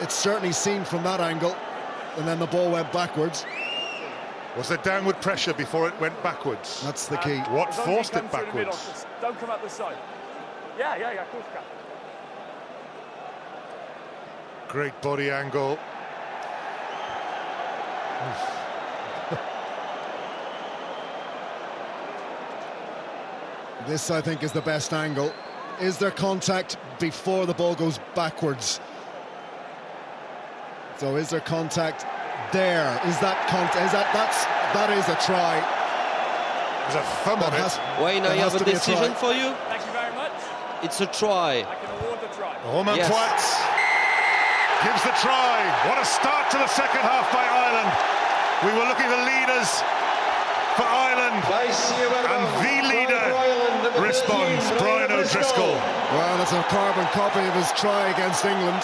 It's certainly seen from that angle, and then the ball went backwards.
Was there downward pressure before it went backwards?
That's the key.
What forced it backwards?
Don't come up the side. Yeah, of course you can.
Great body angle.
This, I think, is the best angle. Is there contact before the ball goes backwards? So is there contact there? Is that contact? That is a try.
There's a thumb on it.
Wayne, I have a decision for you.
Thank you very much.
It's a try.
I can award the try.
Roman
Yes.
Poit gives the try. What a start to the second half by Ireland. We were looking at the leaders for Ireland, and the leader responds, Brian O'Driscoll.
Well, that's a carbon copy of his try against England.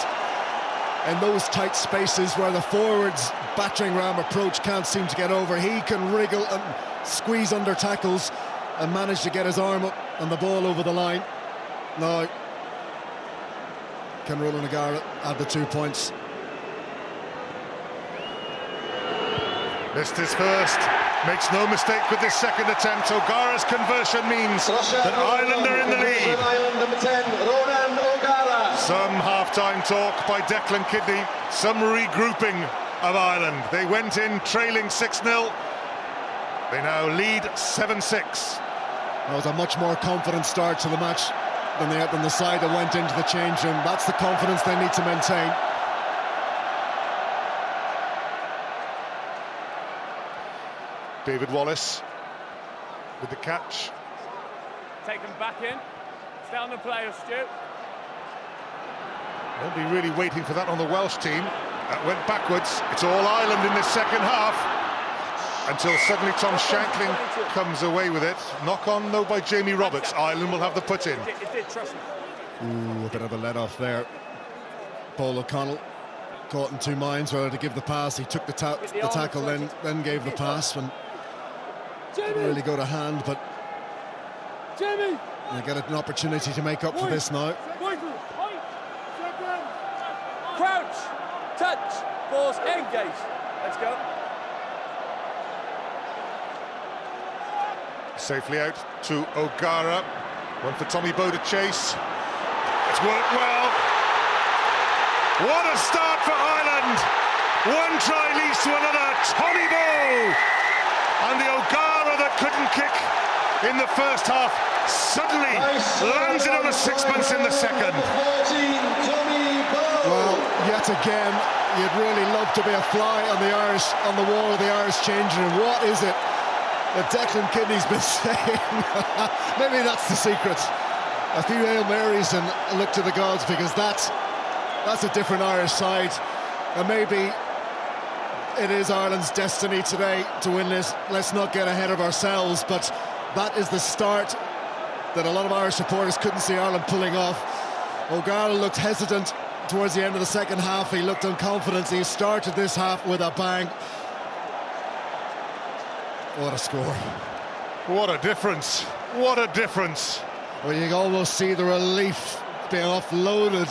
In those tight spaces where the forwards' battering ram approach can't seem to get over, he can wriggle and squeeze under tackles and manage to get his arm up and the ball over the line. Now, can Ronan O'Gara add the 2 points?
Missed his first, makes no mistake with this second attempt. O'Gara's conversion means that Ireland are in the lead.
Ireland number 10, Ronan O'Gara.
Some half-time talk by Declan Kidney, some regrouping of Ireland. They went in trailing 6-0. They now lead 7-6.
That was a much more confident start to the match than the side that went into the change room. That's the confidence they need to maintain.
David Wallace with the catch.
Take them back in. Stay on the player, Stu.
Won't be really waiting for that on the Welsh team. That went backwards. It's all Ireland in this second half. Until suddenly Tom Shankling comes away with it. Knock on though by Jamie Roberts. Ireland will have the put in.
It did, trust me.
Ooh, a bit of a let-off there. Paul O'Connell caught in two minds whether to give the pass. He took the tackle, then gave the pass when didn't really go to hand, but they get an opportunity to make up for this now.
Crouch, touch, force, engage. Let's go.
Safely out to O'Gara. One for Tommy Bowe to chase. It's worked well. What a start for Ireland. One try leads to another. Tommy Bowe. And the O'Gara that couldn't kick in the first half suddenly lands it on a sixpence in the second.
Well, yet again, you'd really love to be a fly on the wall of the Irish changing room. What is it that Declan Kidney's been saying? Maybe that's the secret. A few Hail Marys and look to the gods, because that's a different Irish side, and maybe it is Ireland's destiny today to win this. Let's not get ahead of ourselves, but that is the start that a lot of Irish supporters couldn't see Ireland pulling off. O'Gara looked hesitant towards the end of the second half. He looked unconfident. He started this half with a bang. What a score.
What a difference. What a difference.
Well, you can almost see the relief being offloaded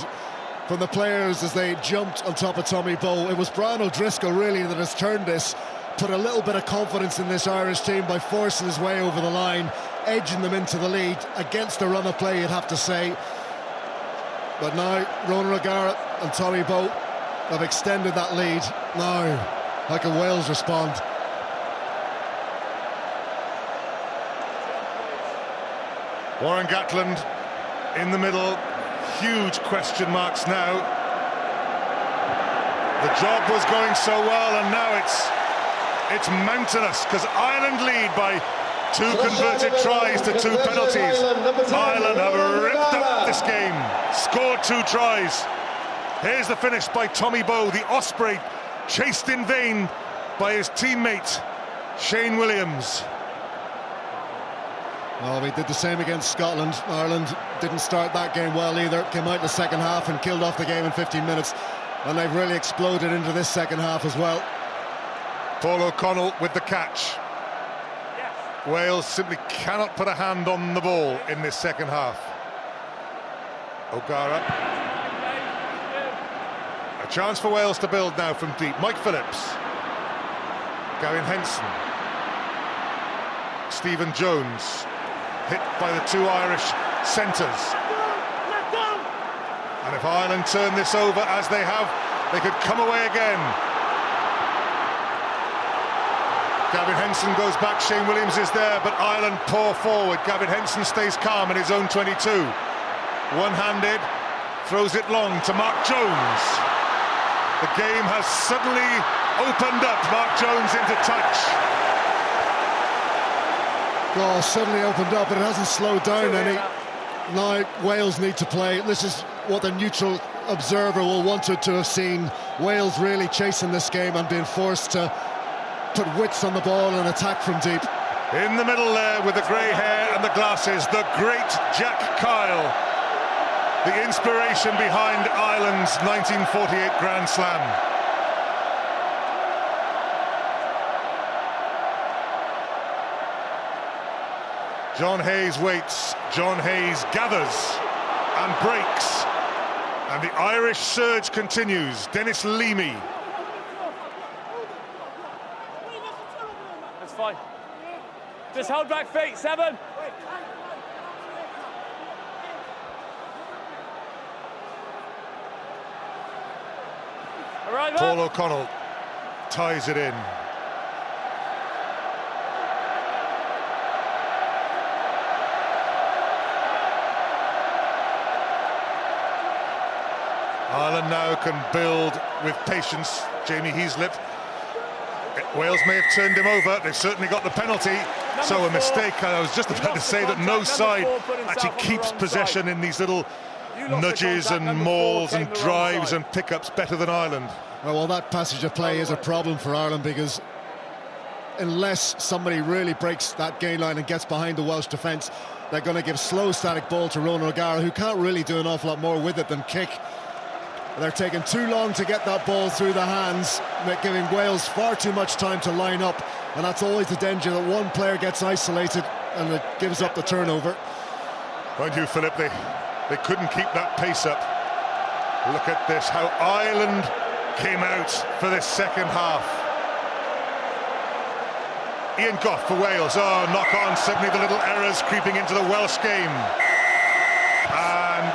from the players as they jumped on top of Tommy Bowe. It was Brian O'Driscoll really that has turned this, put a little bit of confidence in this Irish team by forcing his way over the line, edging them into the lead against the run of play, you'd have to say. But now Ronan O'Gara and Tommy Bowe have extended that lead. Now, how can Wales respond?
Warren Gatland in the middle. Huge question marks now. The job was going so well, and now it's mountainous, because Ireland lead by 2 converted tries to 2 penalties. Ireland have ripped up this game, scored 2 tries. Here's the finish by Tommy Bowe, the Osprey, chased in vain by his teammate Shane Williams.
Well, we did the same against Scotland. Ireland didn't start that game well either. Came out in the second half and killed off the game in 15 minutes. And they've really exploded into this second half as well.
Paul O'Connell with the catch. Wales simply cannot put a hand on the ball in this second half. O'Gara. A chance for Wales to build now from deep. Mike Phillips. Gavin Henson. Stephen Jones. Hit by the two Irish centres. And if Ireland turn this over as they have, they could come away again. Gavin Henson goes back, Shane Williams is there, but Ireland pour forward. Gavin Henson stays calm in his own 22. One-handed, throws it long to Mark Jones. The game has suddenly opened up. Mark Jones into touch.
Oh, suddenly opened up, but it hasn't slowed down any. Now Wales need to play. This is what the neutral observer will wanted to have seen. Wales really chasing this game and being forced to put wits on the ball and attack from deep.
In the middle there with the grey hair and the glasses, the great Jack Kyle. The inspiration behind Ireland's 1948 Grand Slam. John Hayes waits, John Hayes gathers and breaks. And the Irish surge continues. Dennis Leamy.
That's fine. Just hold back feet, 7. All right,
Paul O'Connell ties it in. Ireland now can build with patience. Jamie Heaslip. Wales may have turned him over. They've certainly got the penalty. So a mistake. I was just about to say that no side actually keeps possession in these little nudges and mauls and drives and pickups better than Ireland.
Well, that passage of play is a problem for Ireland, because unless somebody really breaks that gain line and gets behind the Welsh defence, they're going to give slow static ball to Ronan O'Gara, who can't really do an awful lot more with it than kick. They're taking too long to get that ball through the hands, giving Wales far too much time to line up, and that's always the danger, that one player gets isolated and it gives up the turnover.
Mind you, Philip, they couldn't keep that pace up. Look at this, how Ireland came out for this second half. Ian Goff for Wales. Oh, knock on, suddenly the little errors creeping into the Welsh game. And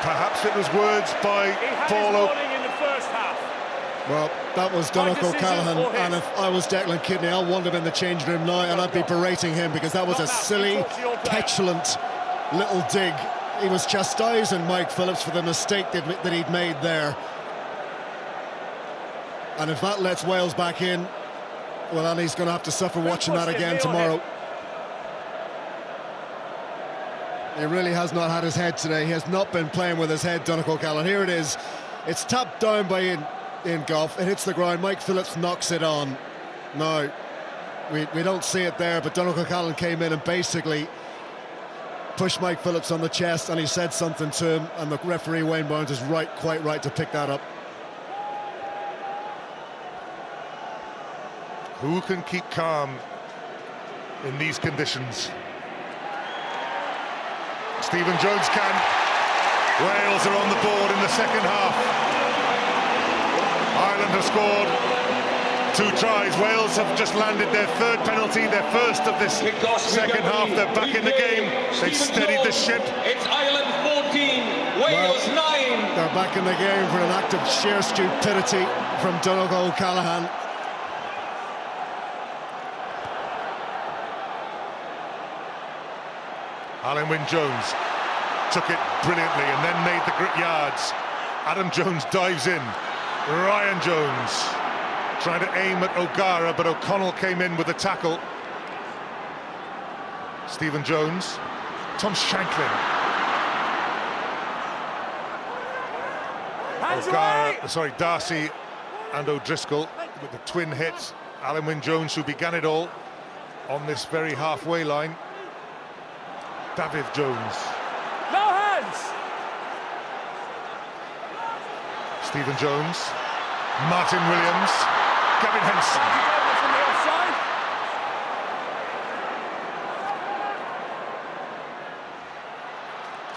perhaps it was words by Paul
in the first half.
Well, that was Donogh O'Callaghan, and if I was Declan Kidney, I'll want him in the change room now, and I'd be berating him, because that was a silly, petulant little dig. He was chastising Mike Phillips for the mistake that he'd made there. And if that lets Wales back in, well, then he's going to have to suffer watching that again tomorrow. He really has not had his head today. He has not been playing with his head, Donogh O'Callaghan. Here it is. It's tapped down by Ian Goff. It hits the ground. Mike Phillips knocks it on. Now, we don't see it there, but Donogh O'Callaghan came in and basically pushed Mike Phillips on the chest, and he said something to him, and the referee, Wayne Barnes, is quite right to pick that up.
Who can keep calm in these conditions? Stephen Jones can. Wales are on the board in the second half. Ireland have scored 2 tries. Wales have just landed their 3rd penalty, their first of this second half. They're back in the game. They've steadied the ship.
It's Ireland 14, Wales 9.
They're back in the game for an act of sheer stupidity from Donogh O'Callaghan.
Alan Wynne-Jones took it brilliantly and then made the grit yards. Adam Jones dives in. Ryan Jones trying to aim at O'Gara, but O'Connell came in with the tackle. Stephen Jones. Tom Shanklin. Darcy and O'Driscoll with the twin hit, Alan Wynne-Jones, who began it all on this very halfway line. David Jones.
No hands!
Stephen Jones. Martin Williams. Gavin Henson.
From the offside.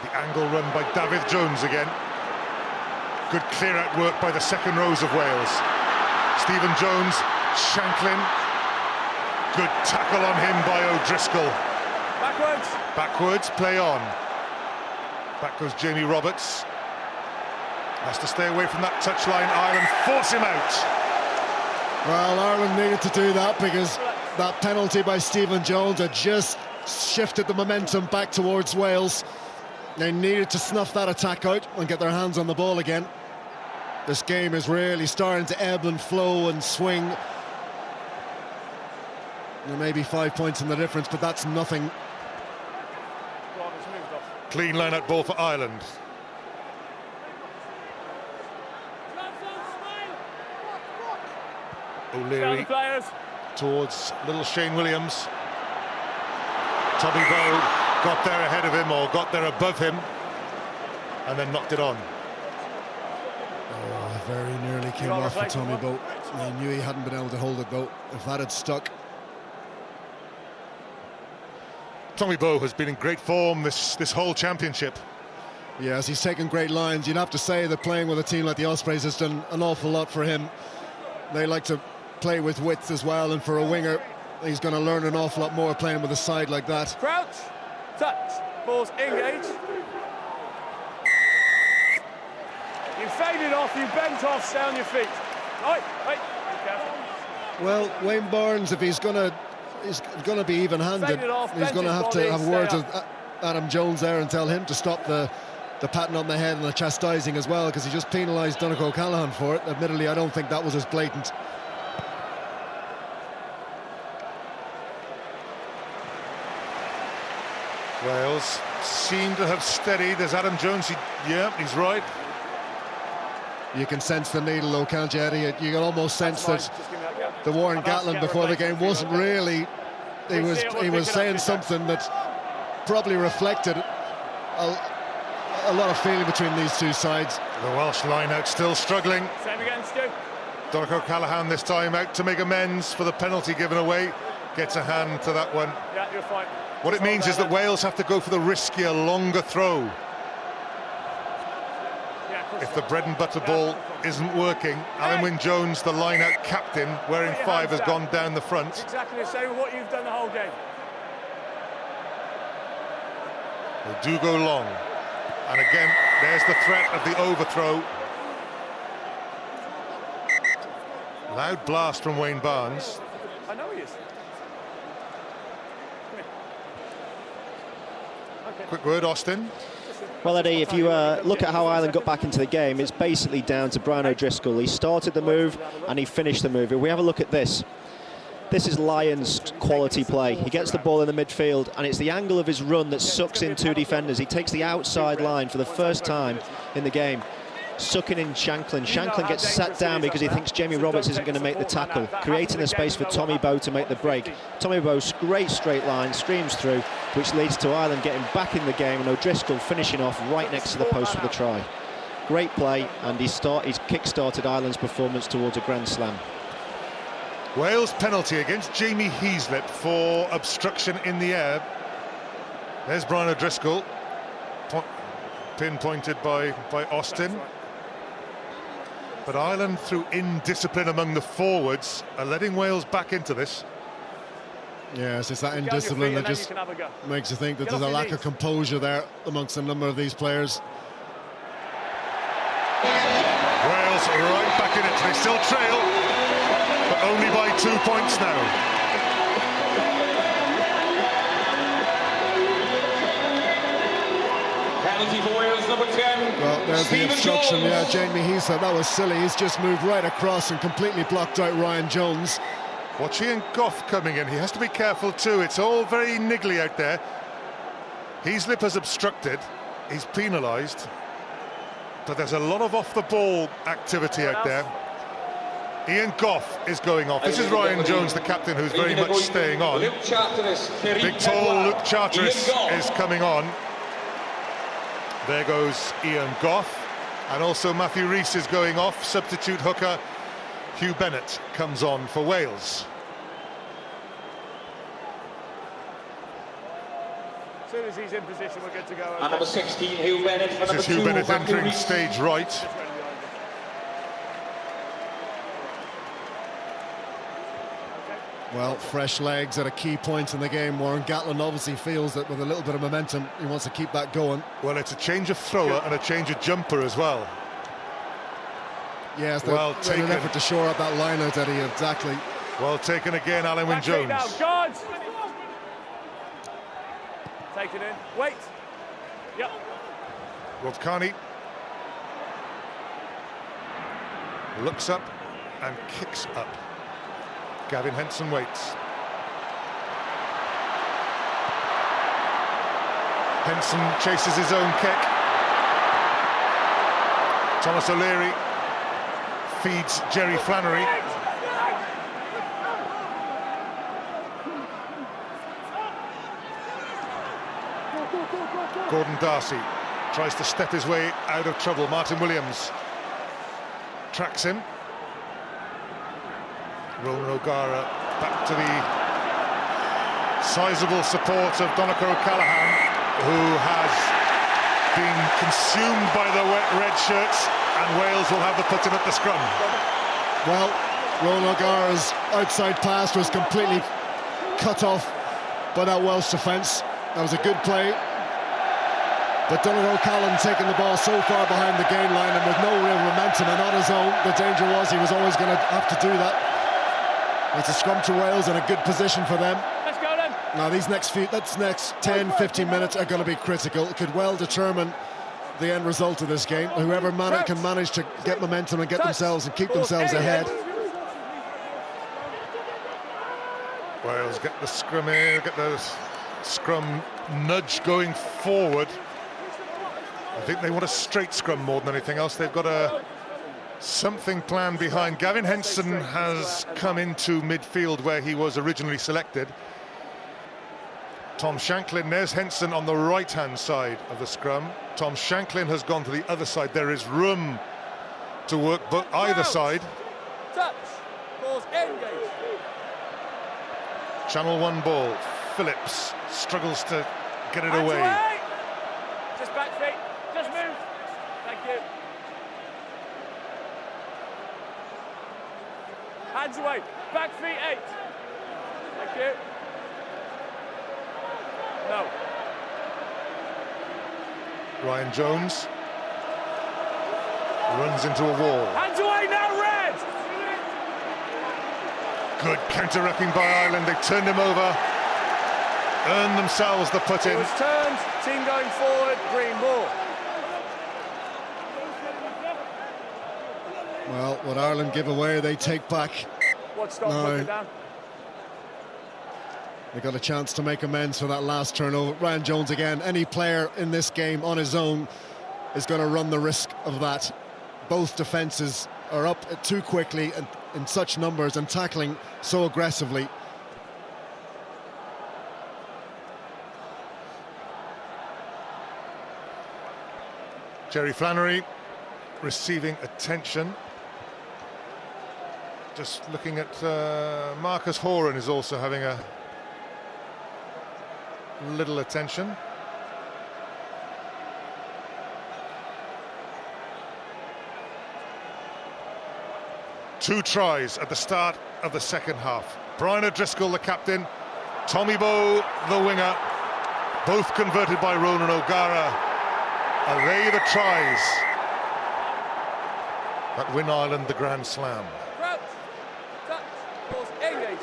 The angle run by David Jones again. Good clear-out work by the second rows of Wales. Stephen Jones, Shanklin. Good tackle on him by O'Driscoll.
Backwards.
Backwards, play on. Back goes Jamie Roberts. Has to stay away from that touchline. Ireland force him out.
Well, Ireland needed to do that because that penalty by Stephen Jones had just shifted the momentum back towards Wales. They needed to snuff that attack out and get their hands on the ball again. This game is really starting to ebb and flow and swing. There may be 5 points in the difference, but that's nothing.
Clean line-out ball for Ireland. O'Leary towards little Shane Williams. Tommy Bowe got there ahead of him, or got there above him, and then knocked it on.
Oh, very nearly came off for Tommy Bowe. He knew he hadn't been able to hold it, though. If that had stuck.
Tommy Bowe has been in great form this whole championship.
Yes, he's taken great lines. You'd have to say that playing with a team like the Ospreys has done an awful lot for him. They like to play with width as well, and for a winger, he's going to learn an awful lot more playing with a side like that.
Crouch, touch, balls engage. You faded off, you bent off, stay on your feet. Right, be careful.
Well, Wayne Barnes, if he's going to be even-handed, he's going to have words with Adam Jones there and tell him to stop the patting on the head and the chastising as well, because he just penalised Donnacha O'Callaghan for it. Admittedly, I don't think that was as blatant.
Wales seem to have steadied as Adam Jones. Yeah, he's right.
You can sense the needle, though, can't you, Eddie? You can almost sense that the Warren Gatland before the game wasn't really. He was saying something that probably reflected a lot of feeling between these two sides.
The Welsh line-out still struggling.
Same again, Stu.
Donnacha O'Callaghan this time out to make amends for the penalty given away. Gets a hand to that one.
Yeah, you're fine.
What it means is that Wales have to go for the riskier, longer throw. If the bread and butter ball isn't working, Alan Wynne-Jones, the line-out captain, wearing 5, has gone down the front.
Exactly the same with what you've done the whole game.
They do go long. And again, there's the threat of the overthrow. Loud blast from Wayne Barnes.
I know he is.
Quick word, Austin.
Well, Eddie, if you look at how Ireland got back into the game, it's basically down to Brian O'Driscoll. He started the move and he finished the move. If we have a look at this, this is Lyons' quality play. He gets the ball in the midfield, and it's the angle of his run that sucks in 2 defenders. He takes the outside line for the first time in the game, sucking in Shanklin. Shanklin gets sat down because he thinks Jamie Roberts isn't going to make the tackle, creating the space for Tommy Bowe to make the break. Tommy Bowe's great straight line streams through, which leads to Ireland getting back in the game, and O'Driscoll finishing off right next to the post for the try. Great play, and he's kick-started Ireland's performance towards a Grand Slam.
Wales penalty against Jamie Heaslip for obstruction in the air. There's Brian O'Driscoll, pinpointed by Austin. But Ireland, through indiscipline among the forwards, are letting Wales back into this.
Yes, it's that indiscipline that just makes you think that there's a lack of composure there amongst a number of these players.
Wales right back in it. They still trail, but only by 2 points now.
Penalty for Wales, number 10.
Well, there's
Stephen
the obstruction.
Jones.
Yeah, Jamie Heaslip, that was silly. He's just moved right across and completely blocked out Ryan Jones.
Watch Ian Goff coming in. He has to be careful too. It's all very niggly out there. Heaslip has obstructed. He's penalised. But there's a lot of off-the-ball activity out there. Ian Goff is going off. This is Ryan Jones, the captain, who's very much staying on. Big, tall Luke Charteris is coming on. There goes Ian Goff. And also Matthew Rees is going off. Substitute hooker Hugh Bennett comes on for Wales.
As soon as he's in position, we're good to go.
And number 16, Hugh Bennett.
This is Hugh Bennett entering stage right.
Well, fresh legs at a key point in the game. Warren Gatland obviously feels that with a little bit of momentum, he wants to keep that going.
Well, it's a change of thrower and a change of jumper as well.
Yes,
well taken.
An effort to shore up that line out, Eddie, exactly.
Well taken again, Alan Wynne-Jones.
Now, guard! Take it in. Wait. Yep.
Rod Carney looks up and kicks up. Gavin Henson waits. Henson chases his own kick. Thomas O'Leary feeds Jerry Flannery. Gordon Darcy tries to step his way out of trouble. Martin Williams tracks him. Ronan O'Gara back to the sizable support of Donnchadh O'Callaghan, who has been consumed by the wet red shirts, and Wales will have the put-in at the scrum.
Well, Ronan O'Gara's outside pass was completely cut off by that Welsh defence. That was a good play. But Donnchadh O'Callaghan taking the ball so far behind the gain line and with no real momentum and on his own, the danger was he was always going to have to do that. It's a scrum to Wales and a good position for them.
Let's go then.
Now these next 10, 15 minutes are going to be critical. It could well determine the end result of this game. Whoever can manage to get momentum and get themselves and keep themselves ahead.
Wales get the scrum here, get the scrum nudge going forward. I think they want a straight scrum more than anything else. They've got something planned behind. Gavin Henson has come into midfield where he was originally selected. Tom Shanklin, there's Henson on the right-hand side of the scrum. Tom Shanklin has gone to the other side. There is room to work but either side.
Touch. Balls engage.
Channel 1 ball. Phillips struggles to get it away.
Just back feet. Just move. Thank you. Hands away. Back feet 8. Thank you. No.
Ryan Jones runs into a wall.
Hands away now, Red!
Good counter-wrecking by Ireland. They turned him over. Earned themselves the put-in.
It was turned. Team going forward. Green ball.
Well, what Ireland give away, they take back.
What stop putting it down?
They got a chance to make amends for that last turnover. Ryan Jones again. Any player in this game on his own is going to run the risk of that. Both defences are up too quickly and in such numbers and tackling so aggressively.
Jerry Flannery receiving attention. Just looking at Marcus Horan is also having a little attention. Two tries at the start of the second half. Brian O'Driscoll, the captain, Tommy Bowe, the winger, both converted by Ronan O'Gara. Are they the tries that win Ireland the Grand Slam?
Crouch, touch, balls engage.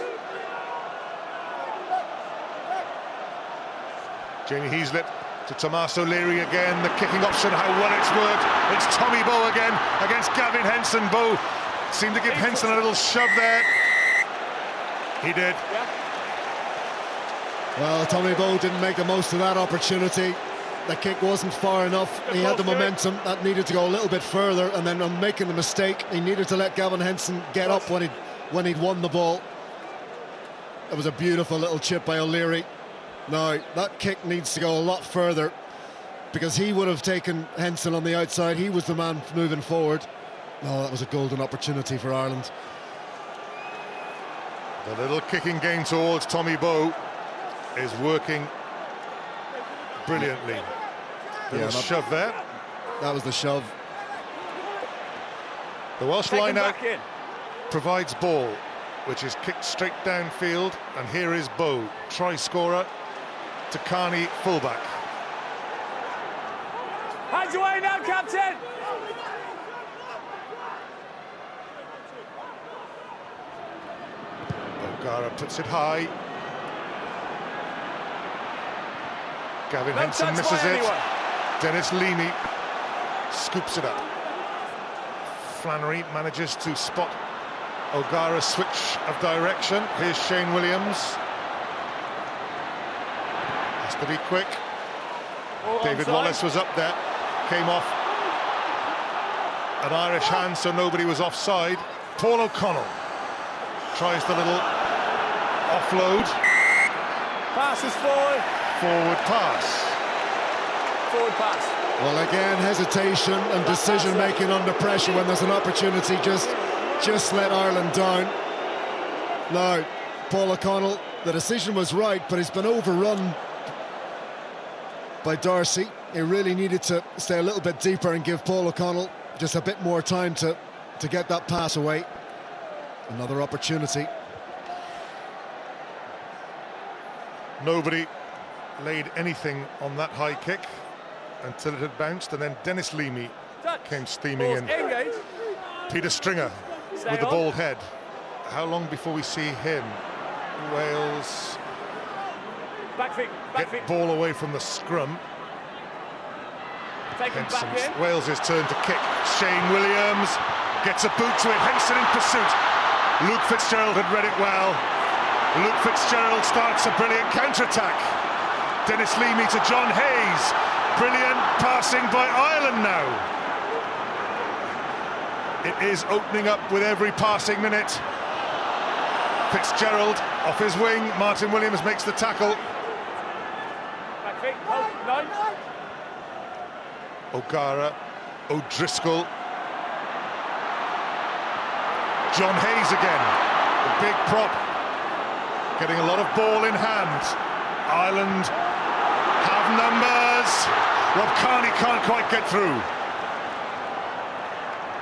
Jamie Heaslip to Tomas O'Leary again. The kicking option, how well it's worked. It's Tommy Bowe again against Gavin Henson. Bowe seemed to give Henson a little shove there. He did.
Well, Tommy Bowe didn't make the most of that opportunity. The kick wasn't far enough. He had the momentum. That needed to go a little bit further, and then on making the mistake, he needed to let Gavin Henson get up when he'd won the ball. It was a beautiful little chip by O'Leary. Now, that kick needs to go a lot further, because he would have taken Henson on the outside. He was the man moving forward. Oh, that was a golden opportunity for Ireland.
The little kicking game towards Tommy Bowe is working brilliantly. Little shove there.
That was the shove.
The Welsh line-out provides ball, which is kicked straight downfield, and here is Bowe, try scorer, to Carney, fullback.
Hands away now, captain!
O'Gara puts it high. Gavin Henson misses it. Dennis Leamy scoops it up. Flannery manages to spot O'Gara's switch of direction. Here's Shane Williams. Has to be quick. David Wallace was up there, came off an Irish hand, so nobody was offside. Paul O'Connell tries the little offload.
Passes forward.
Forward pass.
Forward pass.
Well, again, hesitation and decision-making under pressure when there's an opportunity. Just let Ireland down. Now, Paul O'Connell, the decision was right, but he's been overrun by Darcy. He really needed to stay a little bit deeper and give Paul O'Connell just a bit more time to get that pass away. Another opportunity.
Nobody laid anything on that high kick until it had bounced, and then Dennis Leamy came steaming in. Peter Stringer with the bald head. How long before we see him? Wales get ball away from the scrum. Wales's turn to kick. Shane Williams gets a boot to it. Henson in pursuit. Luke Fitzgerald had read it well. Luke Fitzgerald starts a brilliant counter-attack. Dennis Leamy to John Hayes. Brilliant passing by Ireland now. It is opening up with every passing minute. Fitzgerald off his wing. Martin Williams makes the tackle. O'Gara, O'Driscoll. John Hayes again. The big prop. Getting a lot of ball in hand. Ireland have numbers. Rob Kearney can't quite get through.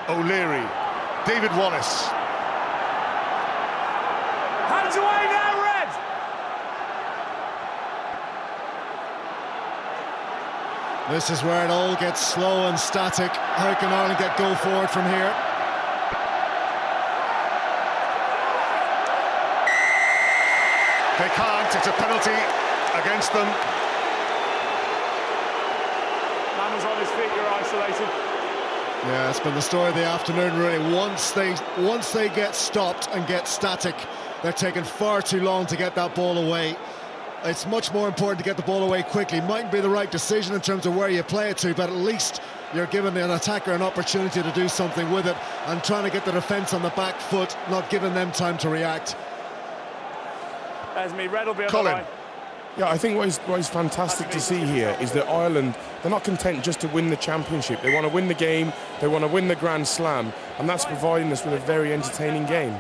O'Leary, David Wallace.
Hands away now, Red!
This is where it all gets slow and static. How can Ireland get go forward from here?
They can't, it's a penalty against them.
Man was on his feet, you're isolated.
Yeah, it's been the story of the afternoon, really. Once they get stopped and get static, they're taking far too long to get that ball away. It's much more important to get the ball away quickly. Mightn't be the right decision in terms of where you play it to, but at least you're giving an attacker an opportunity to do something with it and trying to get the defence on the back foot, not giving them time to react.
There's me, Red will be on
Colin.
the line.
Yeah, I think what is fantastic to see here is that Ireland, they're not content just to win the championship. They want to win the game, they want to win the Grand Slam, and that's providing us with a very entertaining game.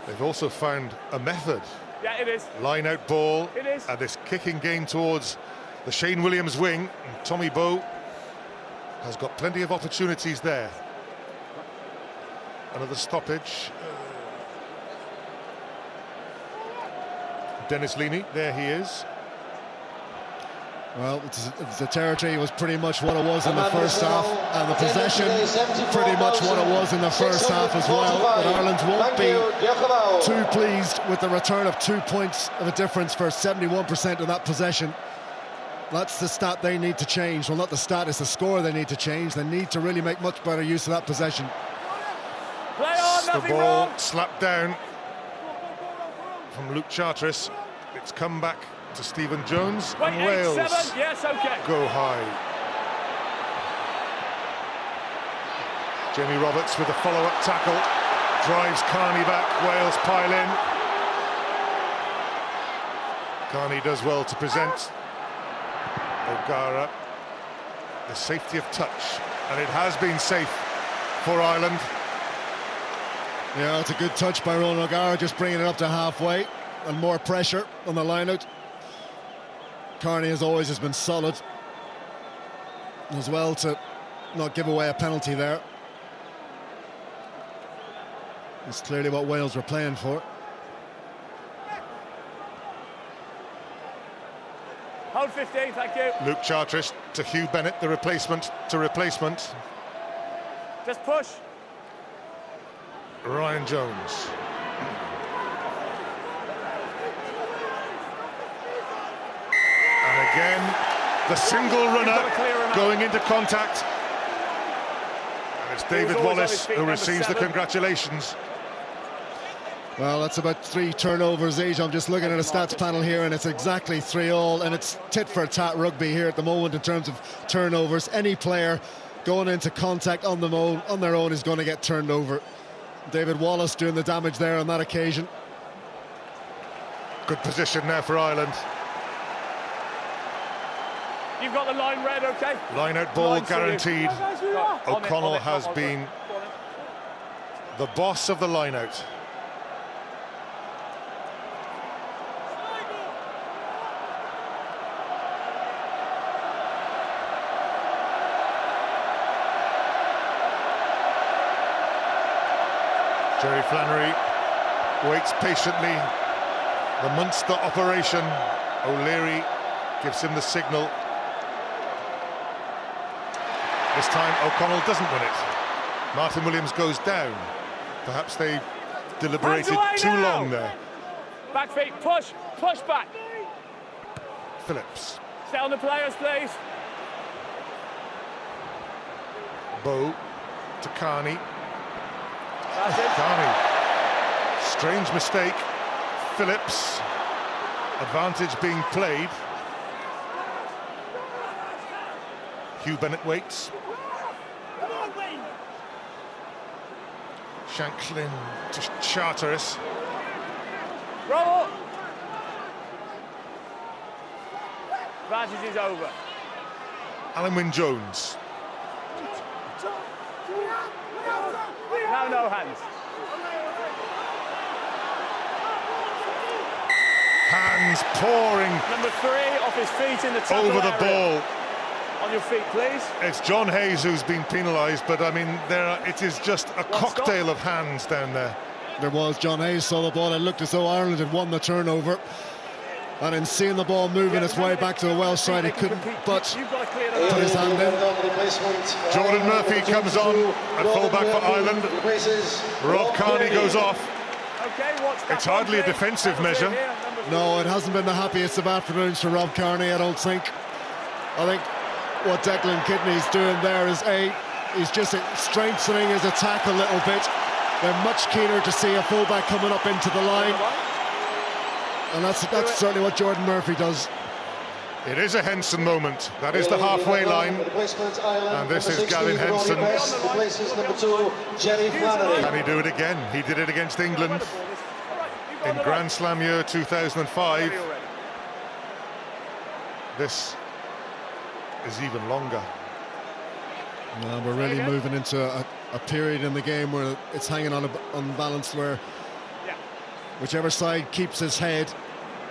They've also found a method.
Yeah, it is.
Line out ball.
It is.
And this kicking game towards the Shane Williams wing. And Tommy Bowe has got plenty of opportunities there. Another stoppage. Dennis Leamy, there he is.
Well, the territory was pretty much what it was in the first half, and the possession pretty much what it was in the first half as well. But Ireland won't be too pleased with the return of 2 points of a difference for 71% of that possession. That's the stat they need to change. Well, not the stat, it's the score they need to change. They need to really make much better use of that possession.
Play on,
The
nothing
ball
wrong.
slapped down from Luke Charteris. It's come back to Stephen Jones,
Wait,
and Wales
8-7. Yes, okay.
go high. Jamie Roberts with a follow-up tackle, drives Carney back, Wales pile in. Carney does well to present O'Gara the safety of touch, and it has been safe for Ireland.
Yeah, it's a good touch by Ronan O'Gara, just bringing it up to halfway, and more pressure on the line-out. Carney, as always, has been solid as well to not give away a penalty there. It's clearly what Wales were playing for.
Hold 15, thank you.
Luke Charteris to Hugh Bennett, the replacement to replacement.
Just push.
Ryan Jones. And again, the single runner going into contact. And it's David Wallace who receives the congratulations.
Well, that's about 3 turnovers each. I'm just looking at a stats panel here, and it's exactly 3-all, and it's tit for tat rugby here at the moment in terms of turnovers. Any player going into contact on their own is going to get turned over. David Wallace doing the damage there on that occasion.
Good position now for Ireland.
You've got the line read, okay?
Line out ball guaranteed. O'Connell has been the boss of the line out. Jerry Flannery waits patiently. The Munster operation. O'Leary gives him the signal. This time O'Connell doesn't win it. Martin Williams goes down. Perhaps they deliberated too long there.
Back feet, push back.
Phillips.
Stay on the players, please.
Bow to Carney.
That's it.
Carney. Strange mistake. Phillips. Advantage being played. Hugh Bennett waits. Shanklin to Charteris.
Roll. Advantage is over.
Alan Wynne-Jones.
Now no hands.
Hands pouring.
Number 3 off his feet in the tackle
over the
area.
ball.
On your feet, please.
It's John Hayes who's been penalised, but I mean, it is just a cocktail of hands down there.
There was. John Hayes saw the ball. It looked as though Ireland had won the turnover. And in seeing the ball moving its way back to the Welsh side, he couldn't but put his hand in.
Jordan Murphy comes on at fullback for Ireland. Rob Carney goes off. It's hardly a defensive measure.
No, it hasn't been the happiest of afternoons for Rob Carney, I don't think. I think what Declan Kidney's doing there is he's just strengthening his attack a little bit. They're much keener to see a fullback coming up into the line. And that's certainly what Jordan Murphy does.
It is a Henson moment. That is the halfway line. And this is Gavin Henson. Can he do it again? He did it against England in Grand Slam year 2005. This is even longer.
No, we're really moving into a period in the game where it's hanging on balance, where whichever side keeps his head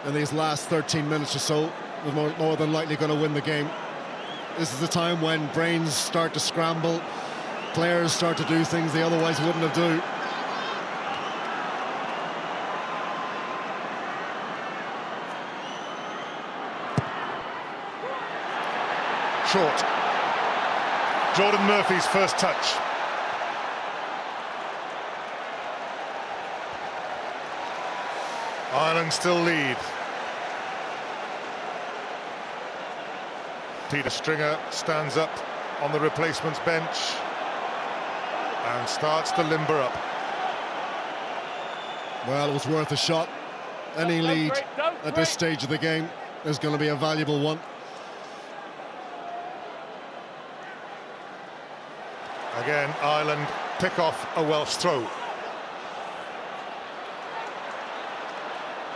in these last 13 minutes or so is more than likely going to win the game. This is the time when brains start to scramble, players start to do things they otherwise wouldn't have done.
Short. Jordan Murphy's first touch. Ireland still lead. Peter Stringer stands up on the replacements bench and starts to limber up.
Well, it was worth a shot. Any lead at this stage of the game is going to be a valuable one.
Again, Ireland pick off a Welsh throw.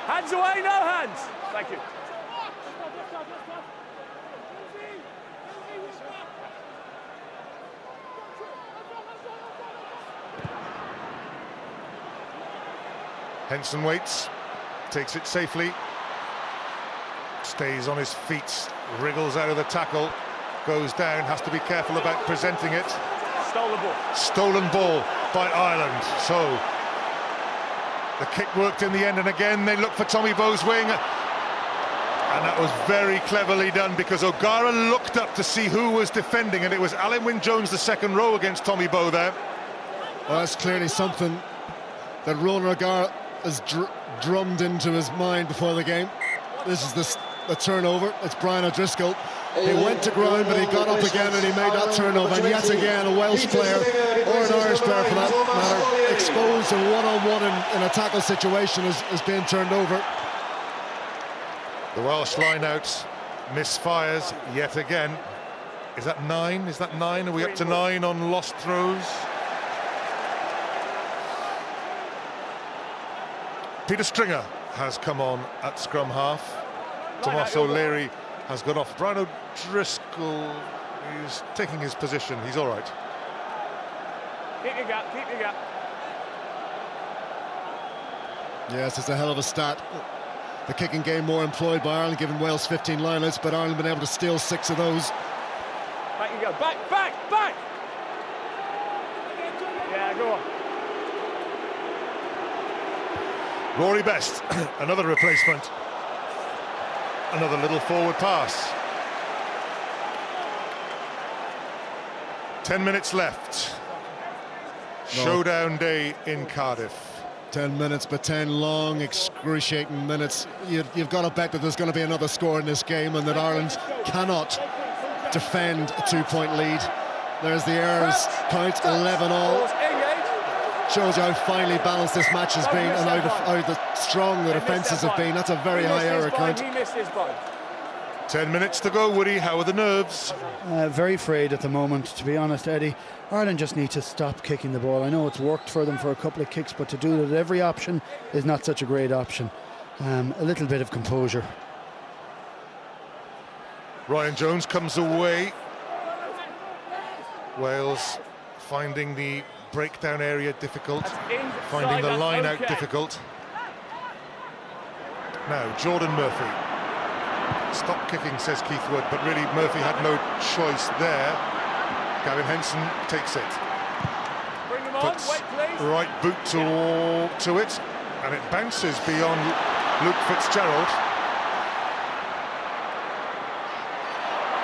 Hands away, no hands. Thank you.
Henson waits, takes it safely, stays on his feet, wriggles out of the tackle, goes down, has to be careful about presenting it.
Stolen ball.
Stolen ball by Ireland. So the kick worked in the end, and again they look for Tommy Bowe's wing. And that was very cleverly done, because O'Gara looked up to see who was defending, and it was Alan Wynne-Jones, the second row, against Tommy Bowe there.
Well, that's clearly something that Ronan O'Gara has drummed into his mind before the game. This is the turnover. It's Brian O'Driscoll. He went to ground, but he got up again and he made that turnover. And yet again, a Welsh player, or an Irish player for that matter, exposed and one-on-one in a tackle situation is being turned over.
The Welsh line-out misfires yet again. Is that 9? Is that 9? Are we up to 9 on lost throws? Peter Stringer has come on at scrum half. Tomas O'Leary has gone off. Brian O'Driscoll is taking his position. He's all right.
Keep your gap, keep your gap.
Yes, it's a hell of a stat. The kicking game more employed by Ireland, giving Wales 15 lineouts, but Ireland been able to steal 6 of those.
Back you go, back, back, back! Yeah, go on.
Rory Best, another replacement. Another little forward pass. 10 minutes left. Showdown day in Cardiff.
10 minutes, but 10 long, excruciating minutes. You've got to bet that there's going to be another score in this game, and that Ireland cannot defend a 2-point lead. There's the errors count, 11-all. Shows you how finely balanced this match has been, and how strong the defences have been. That's a very high error count.
10 minutes to go, Woody. How are the nerves?
Very frayed at the moment, to be honest, Eddie. Ireland just need to stop kicking the ball. I know it's worked for them for a couple of kicks, but to do it at every option is not such a great option. A little bit of composure.
Ryan Jones comes away. Wales finding the breakdown area difficult, finding the line out difficult. Now Jordan Murphy. Stop kicking, says Keith Wood, but really Murphy had no choice there. Gavin Henson takes it. Puts right boot to it, and it bounces beyond Luke Fitzgerald.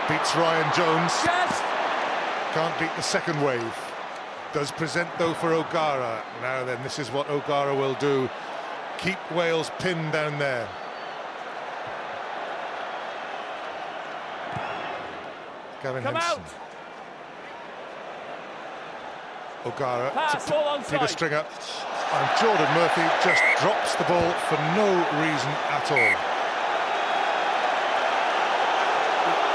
Beats Ryan Jones. Can't beat the second wave. Does present though for O'Gara. Now then, this is what O'Gara will do. Keep Wales pinned down there. Gavin Henson. O'Gara to Peter Stringer, and Jordan Murphy just drops the ball for no reason at all.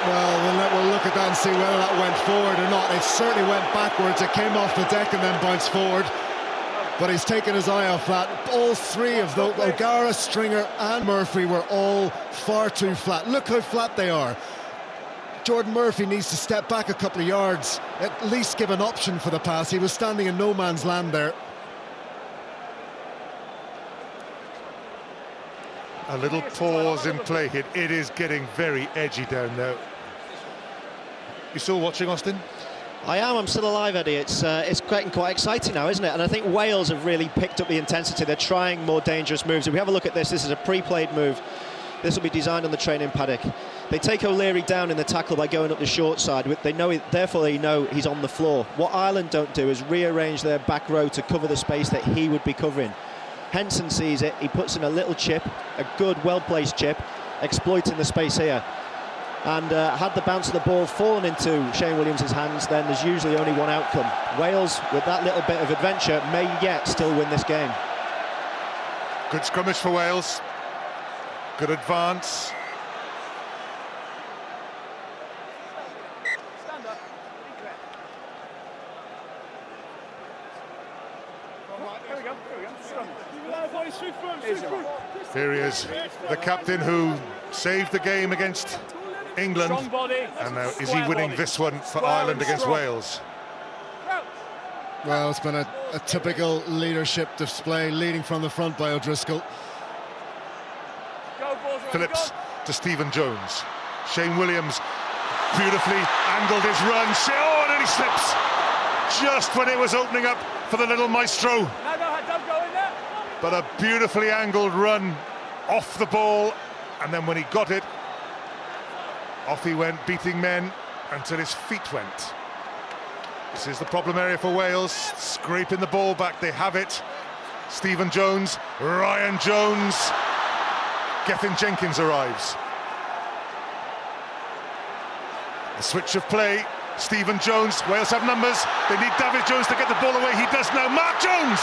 Well, we'll look at that and see whether that went forward or not. It certainly went backwards. It came off the deck and then bounced forward. But he's taken his eye off that. All three of those, O'Gara, Stringer and Murphy, were all far too flat. Look how flat they are. Jordan Murphy needs to step back a couple of yards, at least give an option for the pass. He was standing in no man's land there.
A little pause in play here. It is getting very edgy down there. You still watching, Austin?
I am. I'm still alive, Eddie. It's getting quite exciting now, isn't it? And I think Wales have really picked up the intensity. They're trying more dangerous moves. If we have a look at this, this is a pre-played move. This will be designed on the training paddock. They take O'Leary down in the tackle by going up the short side. Therefore, they know he's on the floor. What Ireland don't do is rearrange their back row to cover the space that he would be covering. Henson sees it. He puts in a little chip, a good, well-placed chip, exploiting the space here. And had the bounce of the ball fallen into Shane Williams' hands, then there's usually only one outcome. Wales, with that little bit of adventure, may yet still win this game.
Good scrummage for Wales. Good advance. Here he is, the captain who saved the game against England. And now, is he winning this one for Ireland against Wales?
Well, it's been a typical leadership display, leading from the front by O'Driscoll.
Phillips to Stephen Jones. Shane Williams beautifully angled his run. Oh, and then he slips just when it was opening up for the little maestro. But a beautifully angled run off the ball, and then when he got it, off he went, beating men until his feet went. This is the problem area for Wales, scraping the ball back. They have it. Stephen Jones, Ryan Jones, Gethin Jenkins arrives. The switch of play, Stephen Jones, Wales have numbers, they need David Jones to get the ball away, he does now. Mark Jones,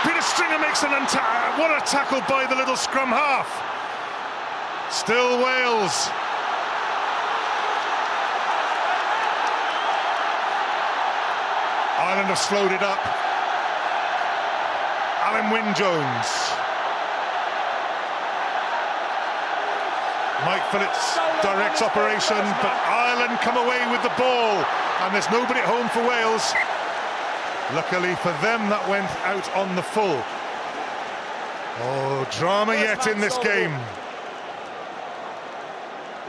Peter Stringer makes an what a tackle by the little scrum half. Still Wales. Ireland have slowed it up. Alan Wynne-Jones. Mike Phillips directs operation, but Ireland come away with the ball, and there's nobody at home for Wales. Luckily for them, that went out on the full. Oh, drama yet in this game.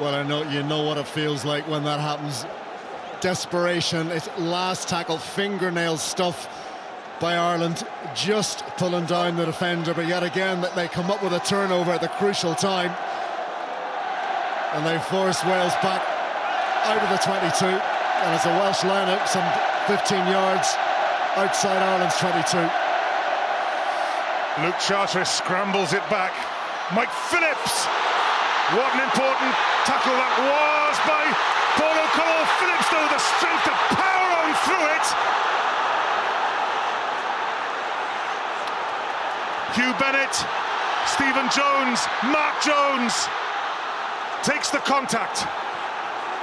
Well, I know you know what it feels like when that happens. Desperation, it's last tackle, fingernail stuff by Ireland, just pulling down the defender, but yet again they come up with a turnover at the crucial time, and they force Wales back out of the 22, and it's a Welsh lineup some 15 yards outside Ireland's 22.
Luke Charteris scrambles it back. Mike Phillips, what an important tackle that was by Paul O'Connell. Phillips, though, the strength to power on through it. Hugh Bennett, Stephen Jones, Mark Jones takes the contact.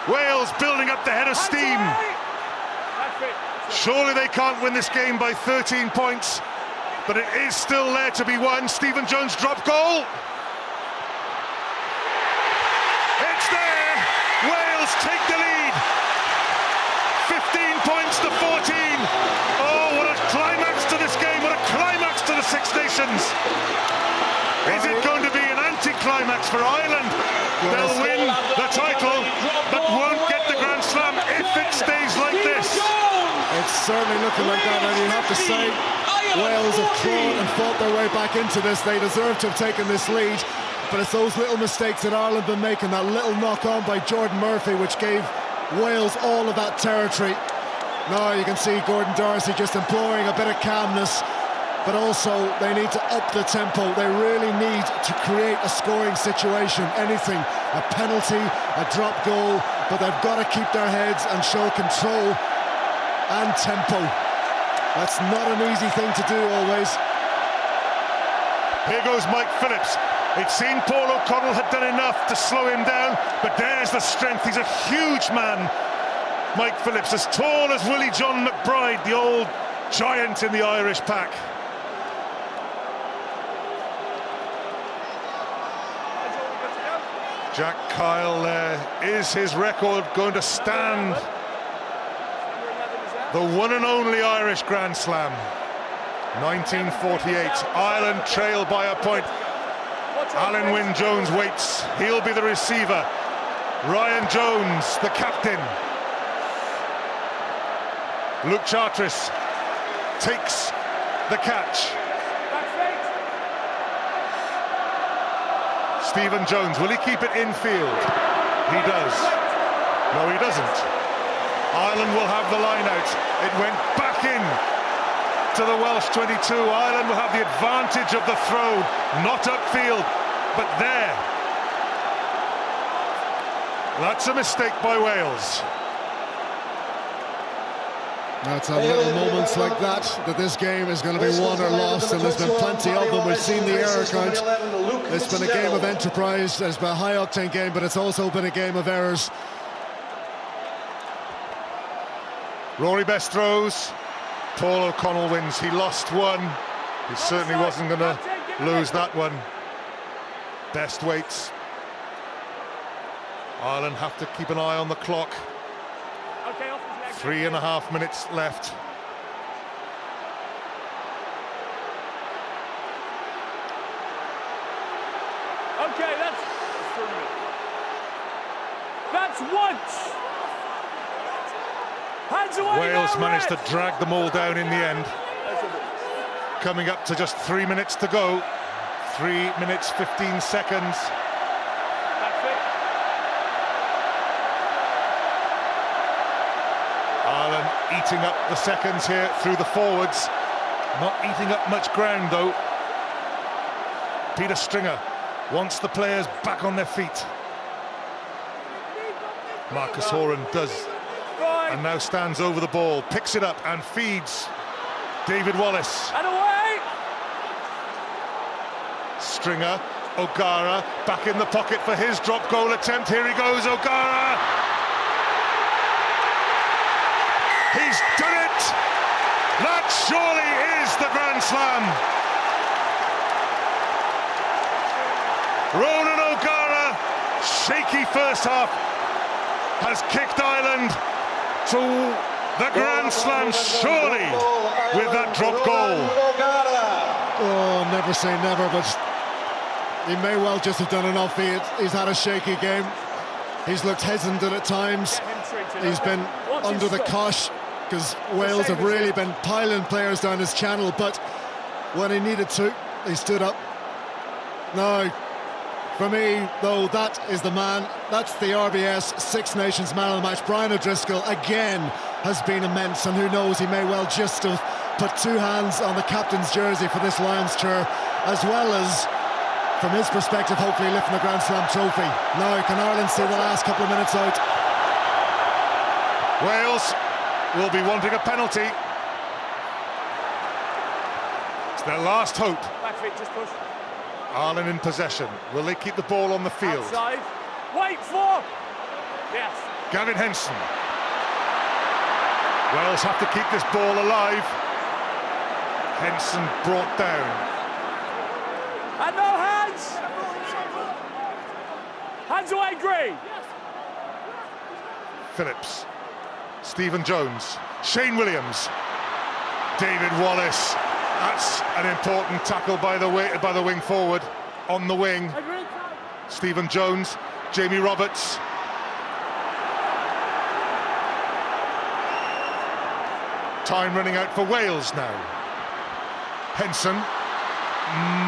Wales building up the head of steam. Surely they can't win this game by 13 points, but it is still there to be won. Stephen Jones drop goal. It's there. Wales take the lead. 15 points to 14. Oh, what a climax to this game. What a climax to the Six Nations. Is it going to be an anti-climax for Ireland? They'll win the title, but won't get the Grand Slam if it stays like this.
It's certainly looking like that, and you have to say Wales have clawed and fought their way back into this. They deserve to have taken this lead, but it's those little mistakes that Ireland have been making, that little knock-on by Jordan Murphy, which gave Wales all of that territory. Now you can see Gordon Darcy just imploring a bit of calmness, but also they need to up the tempo. They really need to create a scoring situation, anything, a penalty, a drop goal, but they've got to keep their heads and show control and tempo. That's not an easy thing to do always.
Here goes Mike Phillips. It seemed Paul O'Connell had done enough to slow him down, but there's the strength. He's a huge man. Mike Phillips, as tall as Willie John McBride, the old giant in the Irish pack. Jack Kyle there. Is his record going to stand? The one and only Irish Grand Slam. 1948. Ireland trail by a point. Alan Wynne-Jones waits. He'll be the receiver. Ryan Jones, the captain. Luke Charteris takes the catch. Stephen Jones, will he keep it infield? He does. No, he doesn't. Ireland will have the line out. It went back in to the Welsh 22. Ireland will have the advantage of the throw, not upfield, but there. That's a mistake by Wales.
That's at little moments like that this game is going to be won or lost, and there's been plenty of them. We've seen the error count. It's been a game of enterprise. It's been a high-octane game, but it's also been a game of errors.
Rory Best throws. Paul O'Connell wins. He lost one. He certainly wasn't going to lose that one. Best weights. Ireland have to keep an eye on the clock. 3.5 minutes left.
Okay, that's once. Hands away.
Wales managed to drag them all down in the end. Coming up to just 3 minutes to go. 3 minutes 15 seconds. Ireland eating up the seconds here through the forwards. Not eating up much ground though. Peter Stringer wants the players back on their feet. Marcus Horan does, and now stands over the ball, picks it up and feeds David Wallace.
And away!
Stringer, O'Gara back in the pocket for his drop goal attempt. Here he goes, O'Gara! He's done it! That surely is the Grand Slam! Ronan O'Gara, shaky first half, has kicked Ireland to the Grand Slam, surely, with that drop goal.
Oh, never say never, but he may well just have done enough. He's had a shaky game. He's looked hesitant at times. He's been under the cosh, because Wales have really been piling players down his channel, but when he needed to, he stood up. No. For me, though, that is the man. That's the RBS Six Nations Man of the Match. Brian O'Driscoll, again, has been immense, and who knows, he may well just have put two hands on the captain's jersey for this Lions tour, as well as, from his perspective, hopefully lifting the Grand Slam trophy. Now, can Ireland see the last couple of minutes out?
Wales will be wanting a penalty. It's their last hope.
Back feet, just push.
Ireland in possession. Will they keep the ball on the field?
Outside. Wait for. Yes.
Gavin Henson. Wales have to keep this ball alive. Henson brought down.
And no hands. Hands away, Green.
Phillips. Stephen Jones. Shane Williams. David Wallace. That's an important tackle by the wing forward. On the wing, Stephen Jones, Jamie Roberts. Time running out for Wales now. Henson,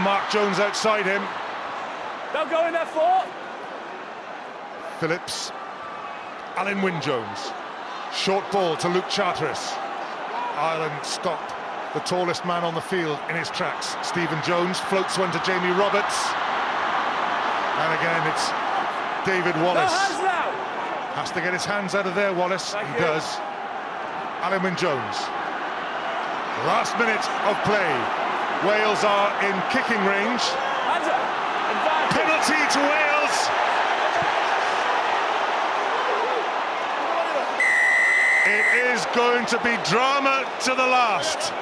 Mark Jones outside him.
They'll go in there for.
Phillips, Alan Wynne-Jones. Short ball to Luke Charteris. Ireland stopped the tallest man on the field in his tracks. Stephen Jones floats one to Jamie Roberts. And again, it's David Wallace.
No hands now.
Has to get his hands out of there, Wallace. He does. Alan Wynne-Jones. Last minute of play. Wales are in kicking range. Penalty to Wales. It is going to be drama to the last.